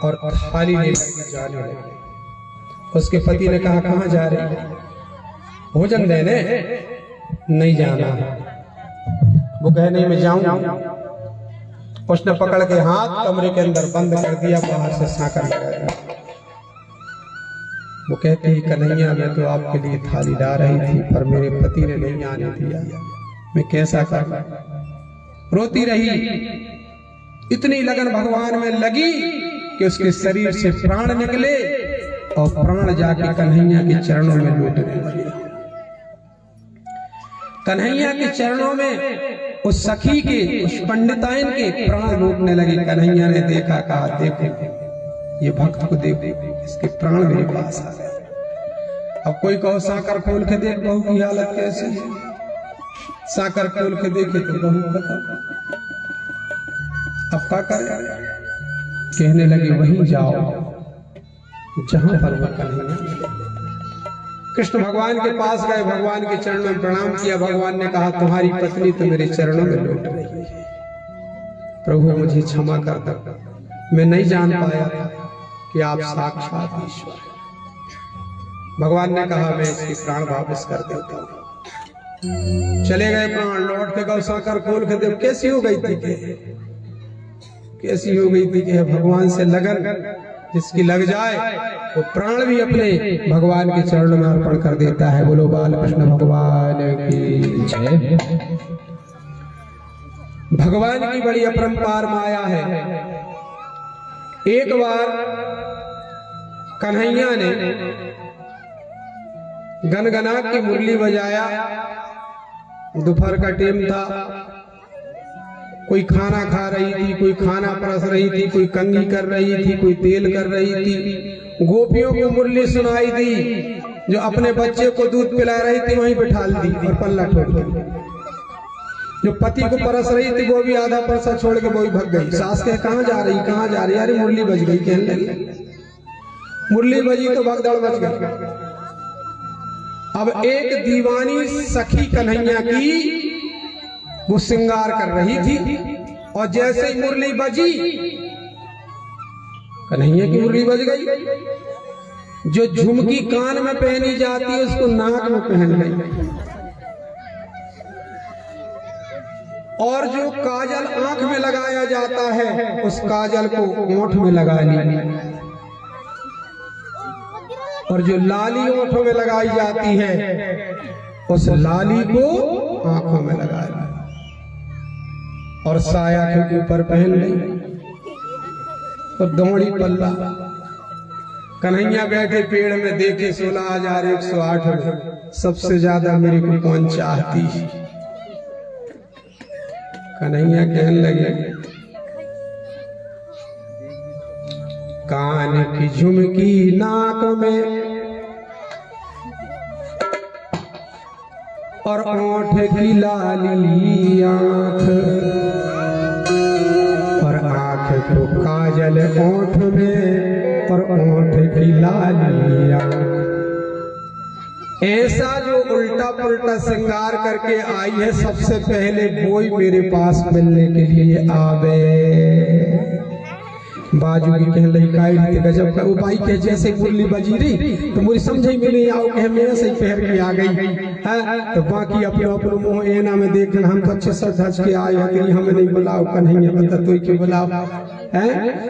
और थाली लेकर जाने लगी। उसके पति ने कहा कहाँ जा रही है, भोजन देने? नहीं जाना। वो कहे नहीं मैं जाऊंगा। उसने पकड़ के हाथ कमरे के अंदर बंद कर दिया, बाहर से साकर लगा दिया। वो कहती है कन्हैया मैं तो आपके लिए थाली ला रही थी पर मेरे पति ने नहीं आने दिया, मैं कैसा करूं। रोती रही। इतनी लगन भगवान में लगी कि उसके शरीर से प्राण निकले और प्राण जाके कन्हैया के चरणों में लौटने लगे। कन्हैया के चरणों में उस सखी के, उस पंडिताइन के प्राण लौटने लगे। कन्हैया ने देखा, कहा देखो ये भक्त को देखो, इसके प्राण मेरे पास आ गए। अब कोई कहो साकर खोल के देख बहू की हालत कैसी है। साकर खोल के देखे तो बहू खत्म। अब क्या करे? कहने लगे वहीं जाओ जहां पर वो कन्हैया। कृष्ण भगवान के पास गए, भगवान के चरणों में प्रणाम किया। भगवान ने कहा तुम्हारी पत्नी तो मेरे चरणों में लौट रही है, प्रभु मुझे क्षमा कर दो, मैं नहीं जान पाया था कि आप साक्षात ईश्वर हैं। भगवान ने कहा मैं इसके प्राण वापस कर देता हूं। चले गए प्राण, लौट के गौ साकर खोल के देव कैसी हो गई थी कि कैसी हो गई थी कि भगवान से लगन जिसकी लग जाए वो प्राण भी अपने भगवान के चरणों में अर्पण कर देता है। बोलो बाल कृष्ण भगवान की जय। भगवान की बड़ी अपरंपार माया है। एक बार कन्हैया ने गनगना की मुरली बजाया दोपहर का टाइम था, कोई खाना खा रही थी, कोई खाना परस रही थी, कोई कंघी कर रही थी, कोई तेल कर रही थी। गोपियों को मुरली सुनाई दी, जो अपने बच्चे को दूध पिला रही थी वहीं बिठा दी और पल्ला ठोक दी। जो पति को परस रही थी वो भी आधा परसा छोड़ के वो भी भाग गई। सास कहे कहाँ जा रही, कहाँ जा रही? अरे मुरली बज गई। कहने लगी मुरली बजी तो भगदड़ बज गई। अब एक दीवानी सखी कन्हैया की वो श्रृंगार कर रही थी, और जैसे ही मुरली बजी कन्हैया की मुरली बज गई। जो झुमकी कान में पहनी जाती है उसको नाक में पहन गई, और जो काजल आंख में लगाया जाता है उस काजल को ओंठ में लगा ली, और जो लाली ओंठों में लगाई जाती है उस लाली को आंखों में लगा ली, और साया के ऊपर पहन ली, और दौड़ी पल्ला। कन्हैया बैठे पेड़ में देखे 16,108 में सबसे ज्यादा मेरे को कौन चाहती है? कन्हैया कहने लगे कान की झुमकी नाक में और ओंठ की लाली आंख, और आंख को काजल ओंठ में और ओंठ की लाली आंख। ऐसा जो उल्टा पुल्टा श्रृंगार करके आई है सबसे पहले वही मेरे पास मिलने के लिए आवे। बाजू की कहने लगी काई गजब का वो बाई के जैसे मुरली बजी रही तो मुझे समझ में नहीं आओ कि मैं ऐसे पहर के आ गई है। तो बाकी अपनो अपनो मुंह एना में देख हम तो अच्छे से धज के आए हैं, हमें नहीं बुलाओ कन्हैया बता तो क्यों बुलाओ है?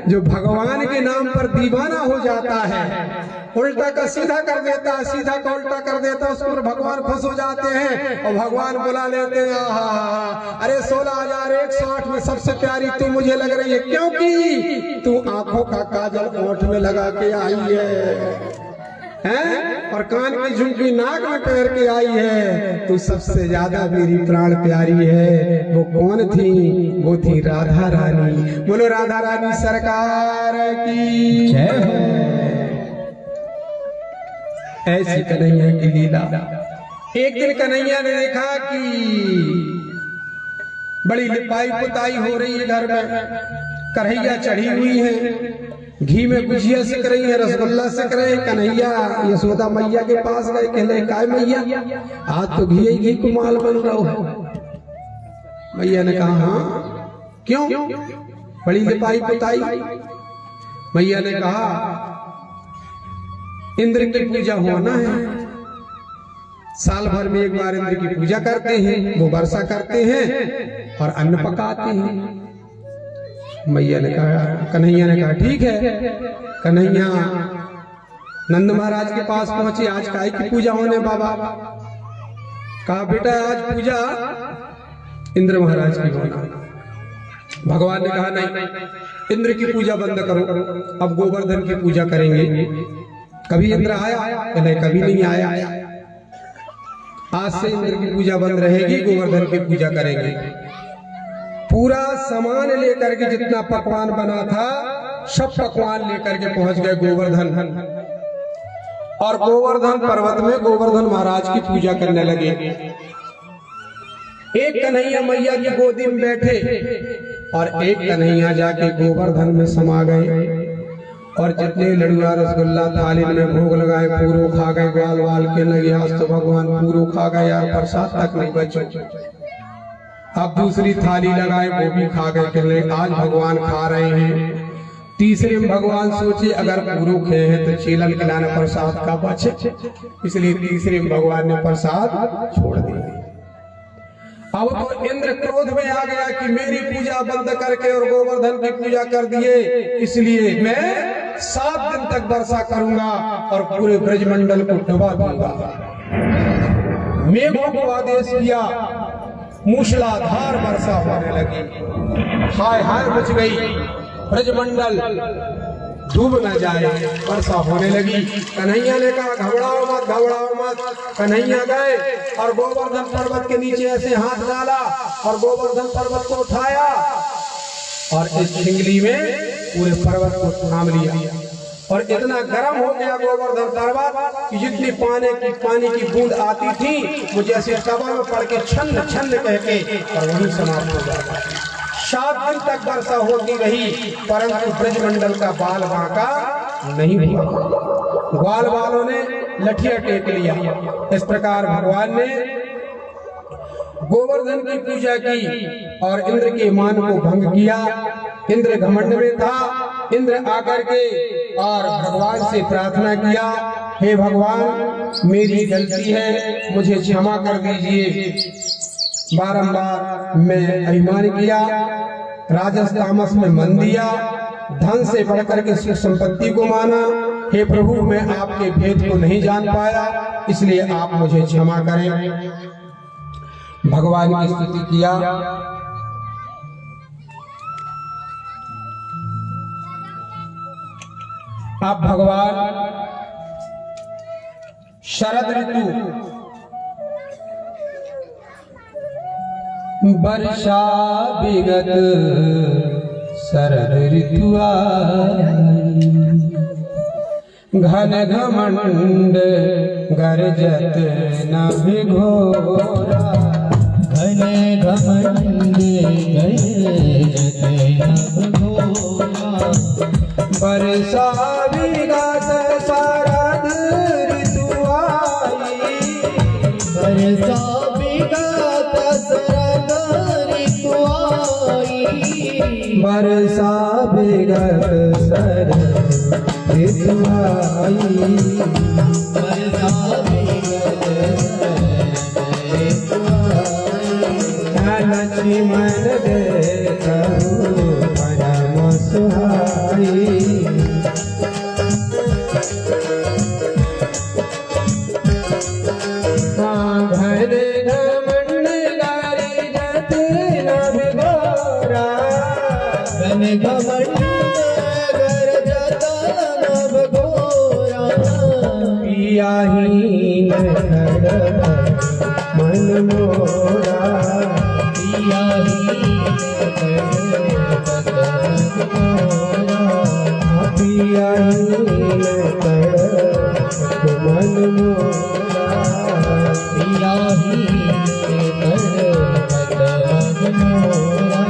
जो भगवान के नाम पर दीवाना हो जाता है, उल्टा का सीधा कर देता है, सीधा का उल्टा कर देता है, उस पर भगवान खुश हो जाते हैं और भगवान बुला लेते हैं। अरे 16,108 में सबसे प्यारी तू मुझे लग रही है, क्योंकि तू आंखों का काजल ओंठ में लगा के आई है और कान की झुमकी नाक में पहन के आई है। तू सबसे ज्यादा मेरी प्राण प्यारी है। वो कौन थी? वो थी राधा रानी। बोलो राधा रानी सरकार की जय हो। ऐसी कन्हैया की लीला। एक दिन कन्हैया ने देखा कि बड़ी लिपाई पुताई हो रही है घर में, कढ़ैया चढ़ी हुई है, घी में गुजिया सिक रही है, रसगुल्ला सिक रहे। कन्हैया यशोदा मैया के पास गए, कहले काय मैया आज तो घी को माल बन रहा है। मैया ने कहा हाँ क्यों? बड़ी लिपाई पुताई। मैया ने कहा इंद्र की पूजा होना है, साल भर में एक बार इंद्र की पूजा करते हैं, वो वर्षा करते हैं और अन्न पकाते हैं। मैया ने कहा, कन्हैया ने कहा ठीक है। कन्हैया नंद महाराज के पास पहुंचे, आज काय की पूजा होने बाबा? कहा बेटा आज पूजा इंद्र महाराज की होना। भगवान ने कहा नहीं, इंद्र की पूजा बंद करो, अब गोवर्धन की पूजा करेंगे। कभी इंद्र आया? नहीं, कभी नहीं आया। आज से इंद्र की पूजा बंद रहेगी, गोवर्धन की पूजा करेंगे। पूरा सामान लेकर के जितना पकवान बना था सब पकवान लेकर के पहुंच गए गोवर्धन, और गोवर्धन पर्वत में गोवर्धन महाराज की पूजा करने लगे। एक कन्हैया मैया की गोदी में बैठे और एक कन्हैया जाके गोवर्धन में समा गए, और जितने लड़ुआ रसगुल्ला थाली में भोग लगाए पूरो खा गए। ग्वाल वाल के लगे आज तो भगवान पूरो खा गए यार, प्रसाद तक नहीं बचे। अब दूसरी थाली लगाए, वो भी खा गए। कहले आज भगवान खा रहे हैं। तीसरे में भगवान सोचे अगर पूरो खाए हैं तो चीलन खिलाना प्रसाद का बचे, इसलिए तीसरे में भगवान ने प्रसाद छोड़ दिया। अब तो इंद्र क्रोध में आ गया कि मेरी पूजा बंद करके और गोवर्धन की पूजा कर दिए, इसलिए मैं 7 दिन तक वर्षा करूंगा और पूरे ब्रजमंडल को डुबा दूंगा। मेघों को आदेश किया, मूसलाधार वर्षा होने लगी। हाय हाय मच गई ब्रजमंडल, डूब न जाए। वर्षा होने लगी। कन्हैया ने कहा घबराओ मत, घबराओ मत। कन्हैया गए और गोवर्धन पर्वत के नीचे ऐसे हाथ डाला और गोवर्धन पर्वत को उठाया और इस छिंगली में पूरे पर्वत को थाम लिया और इतना गर्म हो गया गोवर्धन पर्वत कि जितनी पानी की बूंद आती थी वो जैसे तवा में पड़ के छन्न छन्न कह के और वहीं समाप्त हो जाता। 7 दिन तक वर्षा होती रही परंतु ब्रजमंडल का बाल बांका नहीं हुआ। ग्वाल वालों ने लठिया टेक लिया। इस प्रकार भगवान ने गोवर्धन की पूजा की और इंद्र के मान को भंग किया। इंद्र घमंड में था। इंद्र आकर के और भगवान से प्रार्थना किया, हे भगवान मेरी गलती है, मुझे क्षमा कर दीजिए। बारंबार मैं अभिमान किया, राजस तामस में मन दिया, धन से बढ़कर के सुख संपत्ति को माना। हे प्रभु मैं आपके भेद को नहीं जान पाया, इसलिए आप मुझे क्षमा करें। भगवान की स्तुति किया। अब भगवान शरद ऋतु वर्षा विगत शरद ऋतु आई, घन घमंड गरजत नभ घोरा, घन घमंड गरजत नभ घोरा, वर्षा विगत शरद ऋतु आई, वर्षा विगत शरद ऋतु आई, वर्षा विगत शरद ऋतु आई, वर्षा विगत शरद ऋतु आई, लक्ष्मण देखहु परम सुहाई, घन घमंड गरजत नभ घोरा, घन घमंड गरजत नभ घोरा, पियाहीन खड़ग मन मोरा, पियाहीन खड़ग पियाहीन खड़ग मन मोरा, पियाहीन खड़ग मोरा।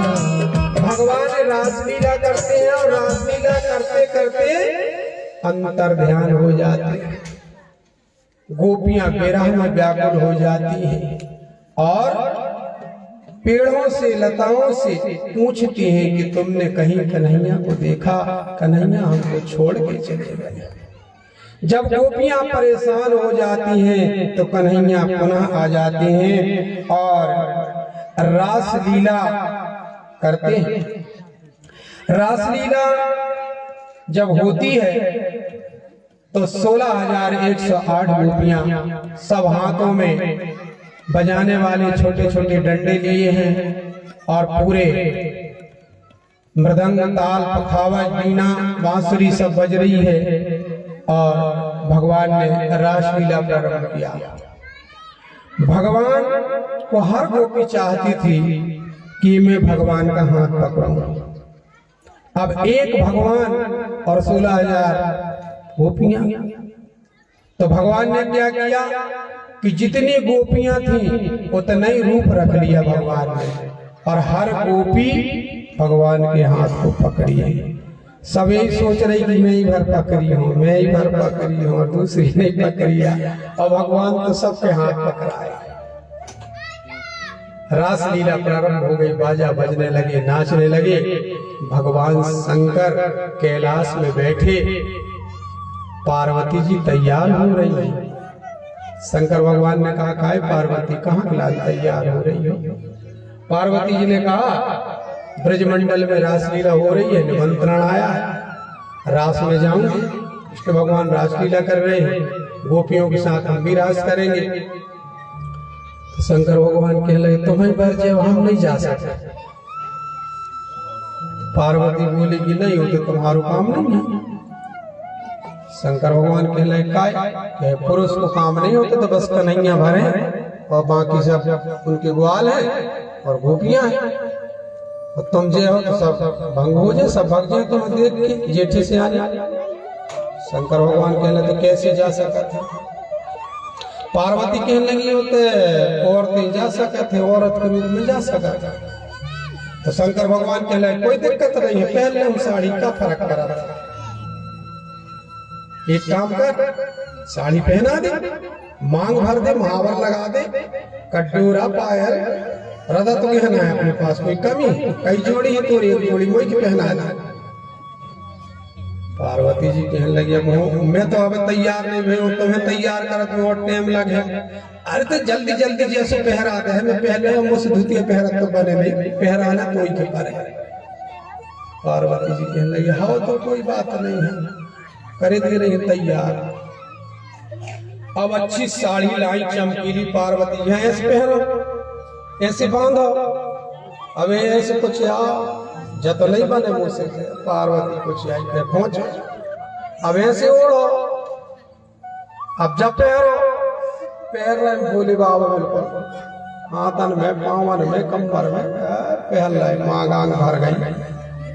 भगवान रासलीला करते हैं और रासलीला करते करते अंतर ध्यान हो जाते हैं। गोपियां विरह में व्याकुल हो जाती हैं और पेड़ों से लताओं से पूछती हैं कि तुमने कहीं कन्हैया को देखा? कन्हैया हमको छोड़ के चले गए। जब गोपियां परेशान हो जाती हैं तो कन्हैया पुनः आ जाते हैं और रासलीला करते हैं। रासलीला जब होती है तो 16,108 गोपियां सब हाथों में बजाने वाले छोटे छोटे डंडे लिए हैं और पूरे मृदंग ताल पखावज बीना बांसुरी सब बज रही है और भगवान ने रासलीला प्रारंभ किया। भगवान को हर गोपी चाहती थी कि मैं भगवान का हाथ पकड़ूं। अब एक भगवान और 16,000 गोपियां, तो भगवान ने क्या किया कि जितनी गोपियां थी उतना ही रूप रख लिया भगवान ने और हर गोपी भगवान के हाथ को पकड़ी है। सब यही सोच रही कि मैं ही भर पकड़ी हूँ, मैं ही भर पकड़ी हूँ और दूसरी नहीं पकड़िया और भगवान तो सबके हाथ पकड़ाए। रासलीला प्रारंभ हो गई, बाजा बजने लगे, नाचने लगे। भगवान शंकर कैलाश में बैठे, पार्वती जी तैयार हो रही है। शंकर भगवान ने कहा काय पार्वती कहाँ के लाल तैयार हो रही हो? पार्वती जी ने कहा ब्रजमंडल में रासलीला हो रही है, निमंत्रण आया है, रास में जाऊंगी। कृष्ण भगवान रासलीला कर रहे हैं, गोपियों के साथ हम भी रास करेंगे। तो शंकर भगवान कह लगे तुम्हें वर्ज्य, हम नहीं जा सकते। पार्वती बोली कि नहीं हो तो तुम्हारा काम नहीं है, शंकर भगवान कहले कि पुरुष को काम नहीं होते तो बस कन्हैया भरे और बाकी सब उनके ग्वाल है और गोपियां हैं, और तुम जे हो तो सब भंग हो जाए, सब भग जाए तुम्हें देख के जेठी से आ जाए। शंकर भगवान कहले तो कैसे जा सकते। पार्वती कहने लगी होते औरतें जा सकते, औरत के रूप में जा सकते। तो शंकर भगवान कहले कोई दिक्कत नहीं है, पहले हम साड़ी का फर्क करा था, एक काम कर साड़ी पहना दे, मांग भर दे, महावर लगा दे, कटोरा पायल रदा तो गहना है अपने पास, कोई कमी कई जोड़ी है तो एक जोड़ी मोई की पहना है। पार्वती जी कहने लगी मैं तो अब तैयार नहीं हुई, तुम्हें तैयार करत में और टाइम लगे। अरे तो जल्दी जल्दी जैसे पहरा दे, मैं पहले मुझसे धुतिया पहरा तो बने नहीं, पहराना कोई के पारे। पार्वती जी कहने लगी हाँ तो कोई बात नहीं है, करे दे रही तैयार। अब अच्छी साड़ी लाई चमकीली, पार्वती यहाँ ऐसे पहनो, ऐसे बांधो, अब ऐसे कुछ जब तो नहीं बने मुझसे। पार्वती कुछ आई पे पहुंचो, अब ऐसे ओढ़ो, अब जब पैरो पैर रहे भोले बाबा बिल्कुल हाथन में पावन में कमर में पहल रहे, मांग भर गई,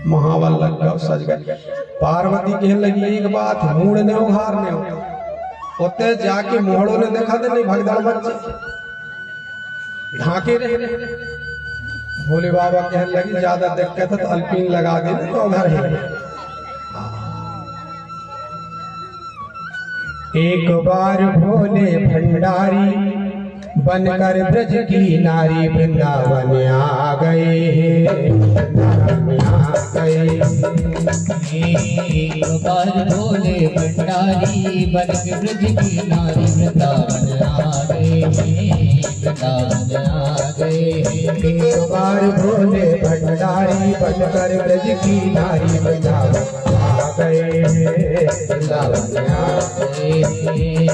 महावल लग गया, सज गई। पार्वती कहने लगी एक बात, मुड़ने उघारने हो उतने जाके मोहड़ों ने देखा तो नहीं भगदड़ बच्चे ढाके रहे। भोले बाबा कहने लगी ज्यादा दिक्कत है तो अल्पीन लगा दे तो उधर है। एक बार भोले भंडारी बनकर ब्रज की नारी वृंदावन आ गए, आ गए। एक बार भोले भंडारी बनकर ब्रज की नारी वृंदावन आ गए, वृंदावन आ गए। एक बार भोले भंडारी बनकर ब्रज की नारी वृंदावन आ गए, वृंदावन आ गए।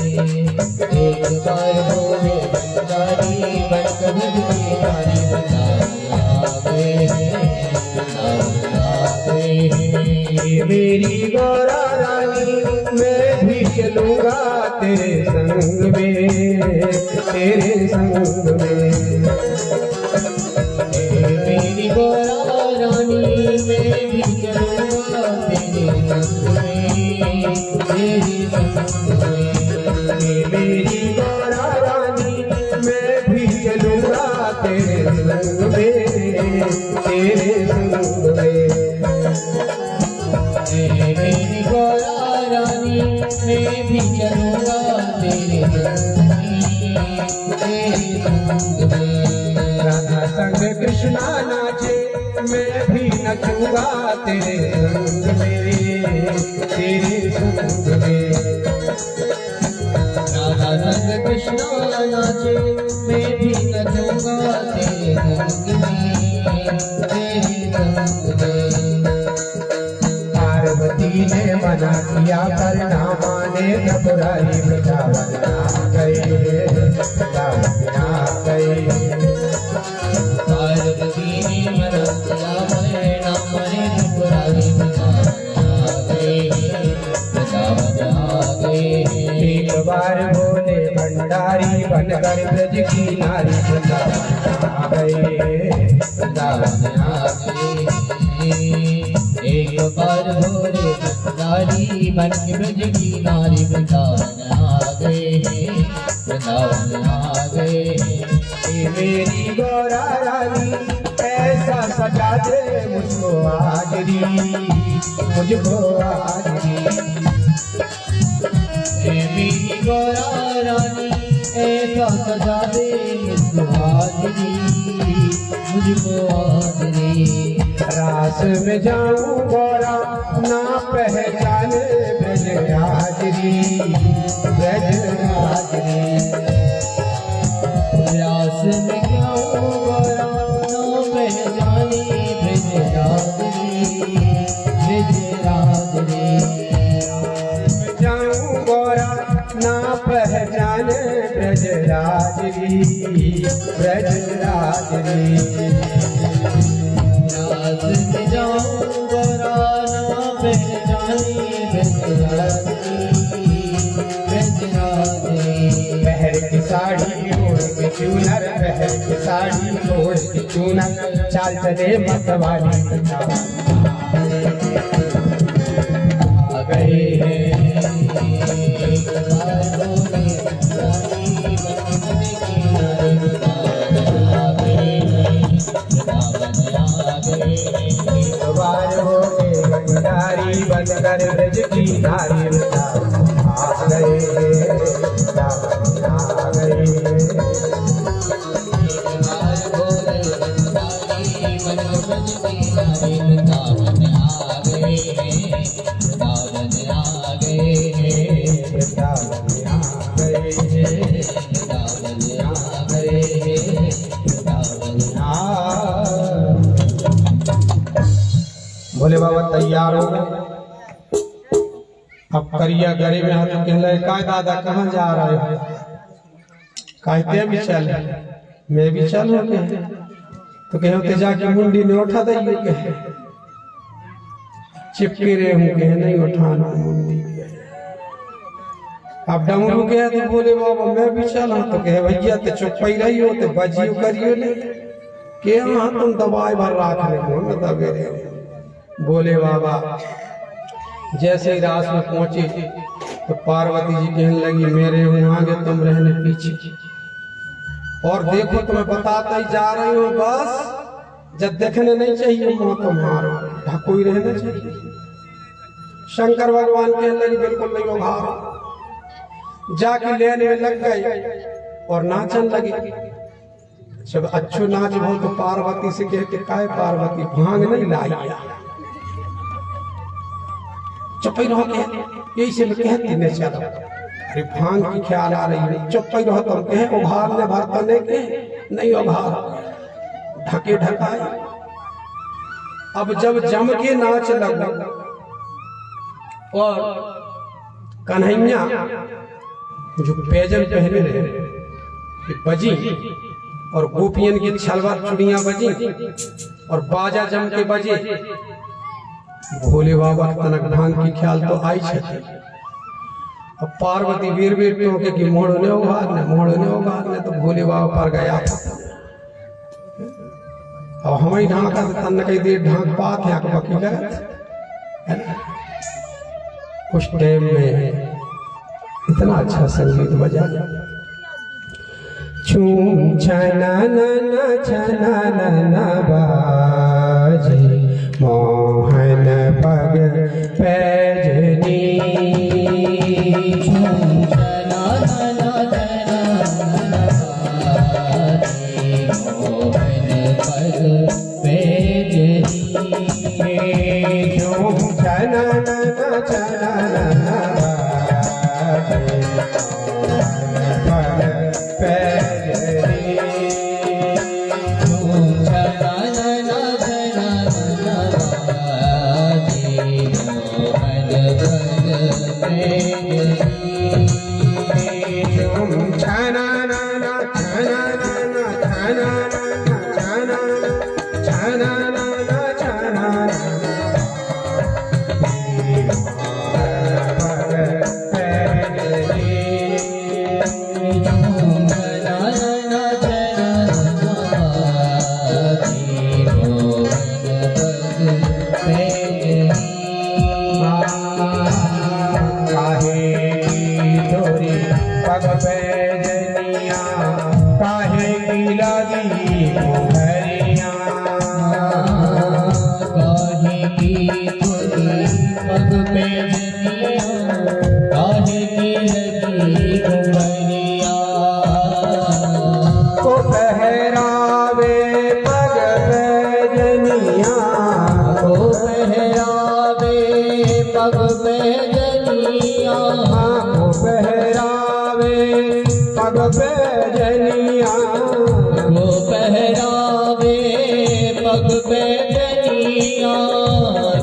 एक बार भोले भंडारी बनकर ब्रज की नारी वृंदावन आ गए, वृंदावन आ गए। मेरी गौरा रानी मैं भी चलूंगा तेरे संग में, तेरे संग में। मेरी गौरा रानी मैं भी चलूंगा तेरे संग में, तेरे संग में। मेरी गौरा रानी मैं भी चलूंगा तेरे संग में, तेरे संग में। मेरी गौरा रानी मैं भी चलूंगा तेरे संग में, तेरे संग में। राधा संग कृष्णा नाचे मैं भी नचूंगा तेरे संग में, तेरे संग में। राधा संग कृष्णा नाचे मैं भी नचूंगा तेरे संग में, तेरे संग में। पार्वती ने मना किया पर ना माने, घबराई वृंदावन आ गए, वृंदावन आ गए। पार्वती ने मना किया पर ना माने, घबराई वृंदावन आ गए, वृंदावन आ गए। एक बार भोले भंडारी बनकर ब्रज की नारी वृंदावन आ गए, वृंदावन आ गए। एक बार भोले भंडारी बनकर ब्रज की नारी वृंदावन आ गए, वृंदावन आ गए। मेरी गौरा रानी ऐसा सजा दे मुझको आज री, मुझको आज री। मेरी गौरा रानी ऐसा सजा दे मुझको हाजरी, मुझको हाजरी। रास में जाऊं गौरा ना पहचाने ब्रज हाजरी, ब्रज हाजरी। रास में जाऊं गौरा ना पहचाने ब्रज हाजरी, ब्रज हाजरी। जाऊं गौरा ना पहचाने ब्रज राजरी, ब्रज राजरी। रास में जाऊं गौरा ना पहचाने ब्रज हाजरी, पहर की साड़ी ओढ़ के चूनर, पहर की साड़ी ओढ़ के चूनर, चाल चले मतवाली आ गए हैं एक बार बोले पंडारी बनकर ब्रज की नारी आ गए हैं, वृंदावन आ गए हैं। एक बार बोले पंडारी बनकर ब्रज की नारी वृंदावन आ गए हैं, वृंदावन आ गए हैं, वृंदावन आ गए हैं, वृंदावन आ गए हैं, वृंदावन आ। भोले बाबा तैयार हो गए। अब करिया गरे में हाथ कहले काय दादा कहाँ जा रहे हो? कहते भी चल, मैं भी चल हो गए। तो कहे होते जाके मुंडी ने उठा दी के चिपके रहे हूँ कहे नहीं उठाना मुंडी। अब डमरू गया तो बोले बाबा मैं भी चला। तो कहे भैया तो चुप ही रही हो तो बजियो करियो नहीं के हाँ तुम दवाई भर राख रहे हो दबे रहे। बोले बाबा जैसे ही रास में पहुंचे तो पार्वती जी कहने लगी मेरे हूँ आगे तुम रहने पीछे। और देखो तुम्हें बताता ही जा रही हूँ बस जब देखने नहीं चाहिए मुँह तुम्हारो ढको ही रहना चाहिए। शंकर भगवान कहने लगी बिल्कुल नहीं उघारो। जाके लेने में लग गए और नाचन लगी। जब अच्छो नाच हो तो पार्वती से कह के काय पार्वती भांग नहीं लाई चुप ही रहो यही से मैं कहती नहीं चलो अरे भांग की ख्याल आ रही है चुप ही रहो तुम कहे उभार ने भरतने के नहीं उभार ढके ढकाए। अब जब जम के नाच लगा और कन्हैया जो पैजन पहने रहे बजी और गोपियन की छलवर चुड़ियां बजी और बाजा जम के बजे। भोले बाबा तनक भांग की ख्याल तो आई छे। अब पार्वती वीर वीर टोके की मोड़ने उघारने तो भोले बाबा पर गया। अब हम ही ढांका तन कई देर ढांक पात है बाकी गए। उस टाइम में इतना अच्छा संगीत बजा छूम छना ना बाजे मोहन पग पैजनी छूम छना मोहन पग पैजनी छूम छना पग पैजनिया काहे की लागी घरिया काहे की तोरी पग पैजनिया काहे की लगी घरिया को पहरावे पग पैजनिया को पहरावे पग पैजनिया को पहरावे पग पैजनिया वो पहरावे पग पैजनिया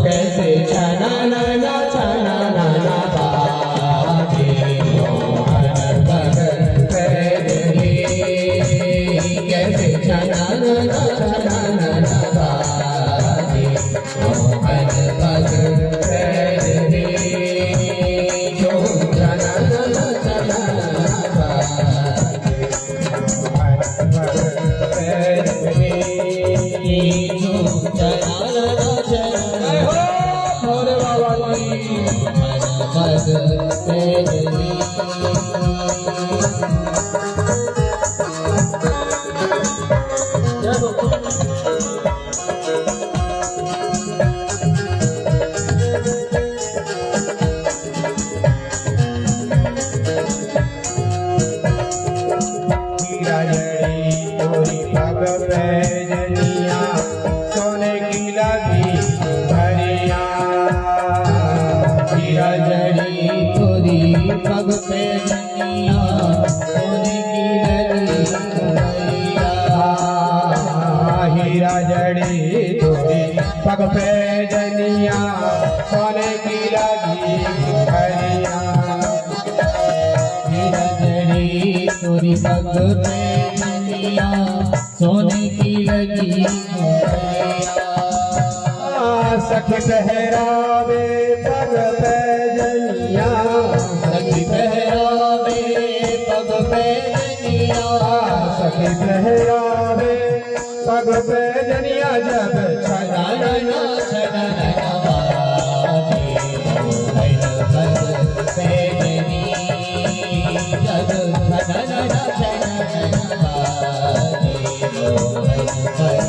कैसे छना ना बाजे मोहन पग पैजनी कैसे छना झूम चरण जय हो भोले बाबा की। पग पैजनी सोने की लगी भरिया, हीरा जड़ी तोरी पग पे जनिया सोने की लगी भरिया। हीरा जड़ी तोरी पग पे जनिया सोने की लगी भरिया। हीरा जड़ी तोरी पग पे जनिया सोने की लगी भरिया। सखी पहरावे पग पे जनिया, सखी पहरावे पग पे जनिया, सखी पहरावे पग पे जनिया। जब छनन छनन बाजे मोहन पग पे जनी, जब छनन छनन बाजे मोहन पग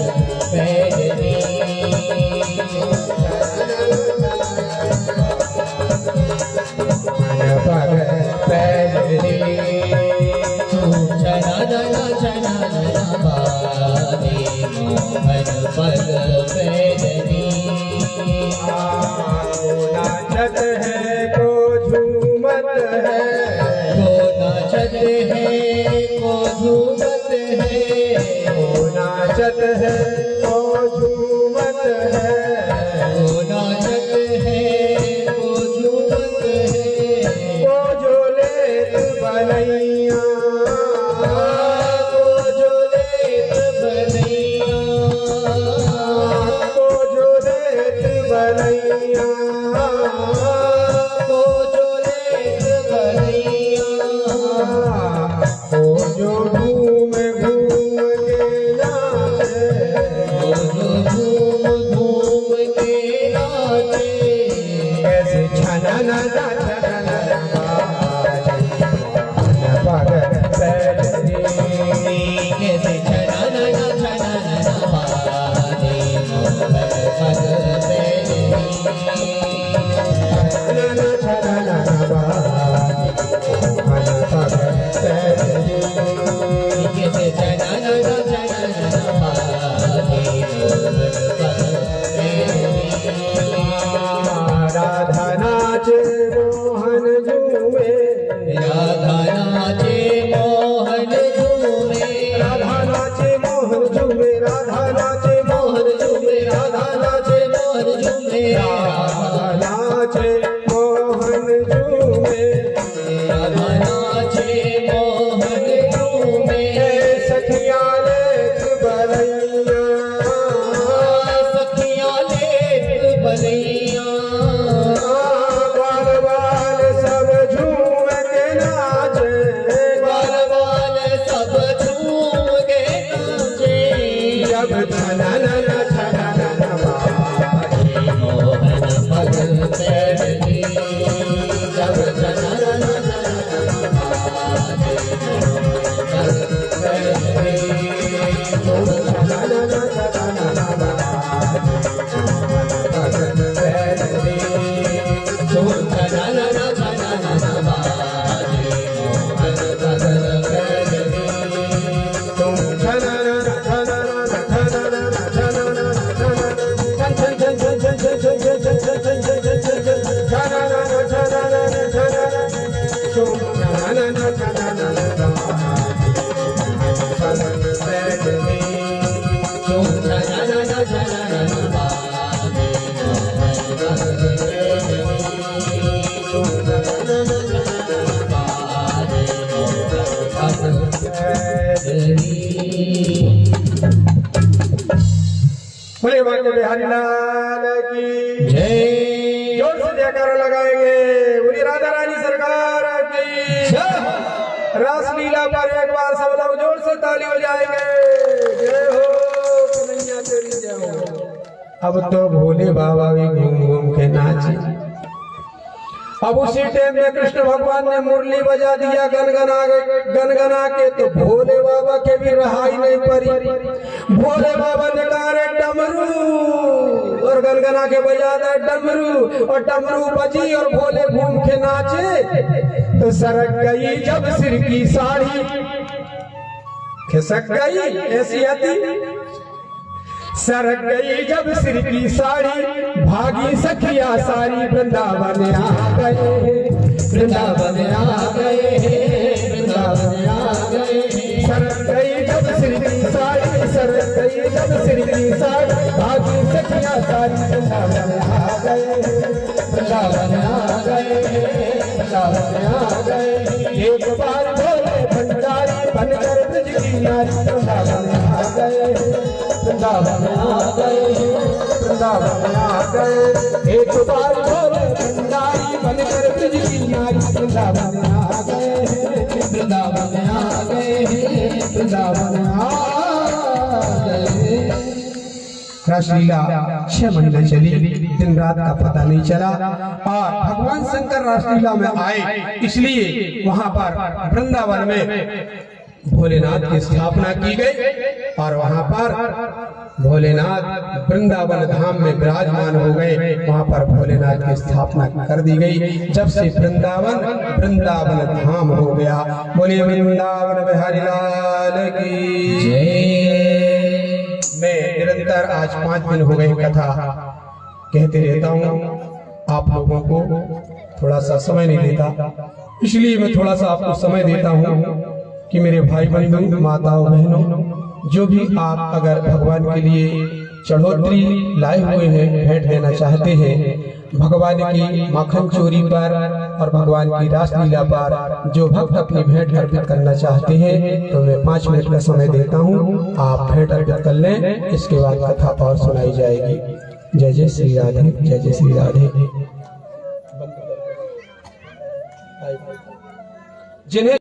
पे जनी। पग पैजनी छनन छनन बाजे मोहन पग पे जनी। नाचत है को झूमत है, को नाचत है को झूमत है, को नाचत है को झूमत है, को नाचत है को झूमत है। को जो लेत बनैया, को जो लेत बनैया, को जो लेत बनैया, को जो लेत बनैया। को जो घूम घूम के नाचे, को जो घूम घूम के नाचे। कैसे छनन छनन पग पैजनी। कैसे छनन छनन बाजे मोहन पग पे जनी। छनन छनन मोहन पग पैजनी। कैसे छनन छनन बाजे मोहन पग पे जनी। राधा नाचे मोहन झूमे, राधा नाचे मोहन झूमे, राधा नाचे मोहन झूमे, राधा नाचे मोहन झूमे, राधा नाचे मोहन झूमे, राधा नाचे मोहन झूमे। राधा नाचे मोहन झूमे। सखिया लेत बनैया, सखियाँ लेत बनैया, बाल बाल सब झूम के नाचे, बाल बाल सब झूम के नाचे। जब छनन छनन बाजे मोहन पग पे जनी, जब छनन छनन बाजे मोहन पग पे जनी। छनन छनन पग पैजनी। छनन छनन बाजे मोहन पग पे जनी। तुम छनन छनन छनन छनन छन छन छन छन छन छन छन छन छन छन छन छन छन छनन छनन छनन तुम छनन छनन पग पैजनी। तुम छनन छनन बाजे मोहन पग पे जनी। तुम छनन छनन बाजे मोहन पग पे जनी। बोले बाबा बिहारी लाल की जय। जोर से जयकारा लगाएंगे। बोली राधा रानी सरकार की। रासलीला पर एक बार सब लोग जोर से ताली बजाएंगे। जय हो कन्हैया तेरी। अब तो भोले बाबा भी घूम घूम के नाचे। अब उसी टाइम में कृष्ण भगवान ने मुरली बजा दिया गनगना के, तो भोले बाबा के भी रहाई नहीं पड़ी। भोले बाबा ने कहा रे डमरू, और गनगना के बजा दे डमरू, और डमरू बजी और भोले घूम के नाचे। तो सरक गई जब सिर की साड़ी, खिसक गई ऐसी आती, सरक गई जब सिर की साड़ी, भागी सखिया सारी वृंदावन आ गए, वृंदावन आ गए, वृंदावन आ गए। सरक गई जब सिर की साड़ी, सरक गई जब सिर की साड़ी, भागी सखिया सारी वृंदावन आ गए, वृंदावन आ गए, वृंदावन आ गए। एक बार भोले भंडारी बनकर ब्रज की नारी वृंदावन आ गए, वृंदावन आ गए, वृंदावन आ गए। एक बार भोले भंडारी बनकर ब्रज की नारी वृंदावन आ गए, वृंदावन आ गए, वृंदावन आ गए। रासलीला 6 महीने चली, दिन रात का पता नहीं चला, और भगवान शंकर रासलीला में आए, इसलिए वहां पर वृंदावन में भोलेनाथ की स्थापना की गई, और वहां पर भोलेनाथ वृंदावन धाम में विराजमान हो गए। वहां पर भोलेनाथ की स्थापना कर दी गई। जब से वृंदावन धाम हो गया। बोलिए वृंदावन बिहारी लाल की जय। मैं निरंतर आज 5 दिन हो गए कथा कहते रहता हूँ, आप लोगों को थोड़ा सा समय नहीं देता, इसलिए मैं थोड़ा सा आपको समय देता हूँ कि मेरे भाई बंधु माताओं बहनों, जो भी आप अगर भगवान के लिए चढ़ोतरी लाए हुए हैं, भेंट देना चाहते हैं, भगवान की माखन चोरी पर और भगवान की रासलीला पर जो भक्त अपनी भेंट अर्पित करना चाहते हैं, तो मैं 5 मिनट का समय देता हूँ, आप भेंट अर्पित कर लें। इसके बाद कथा और सुनाई जाएगी। जय जय श्री राधे, जय जय श्री राधे। जिन्हें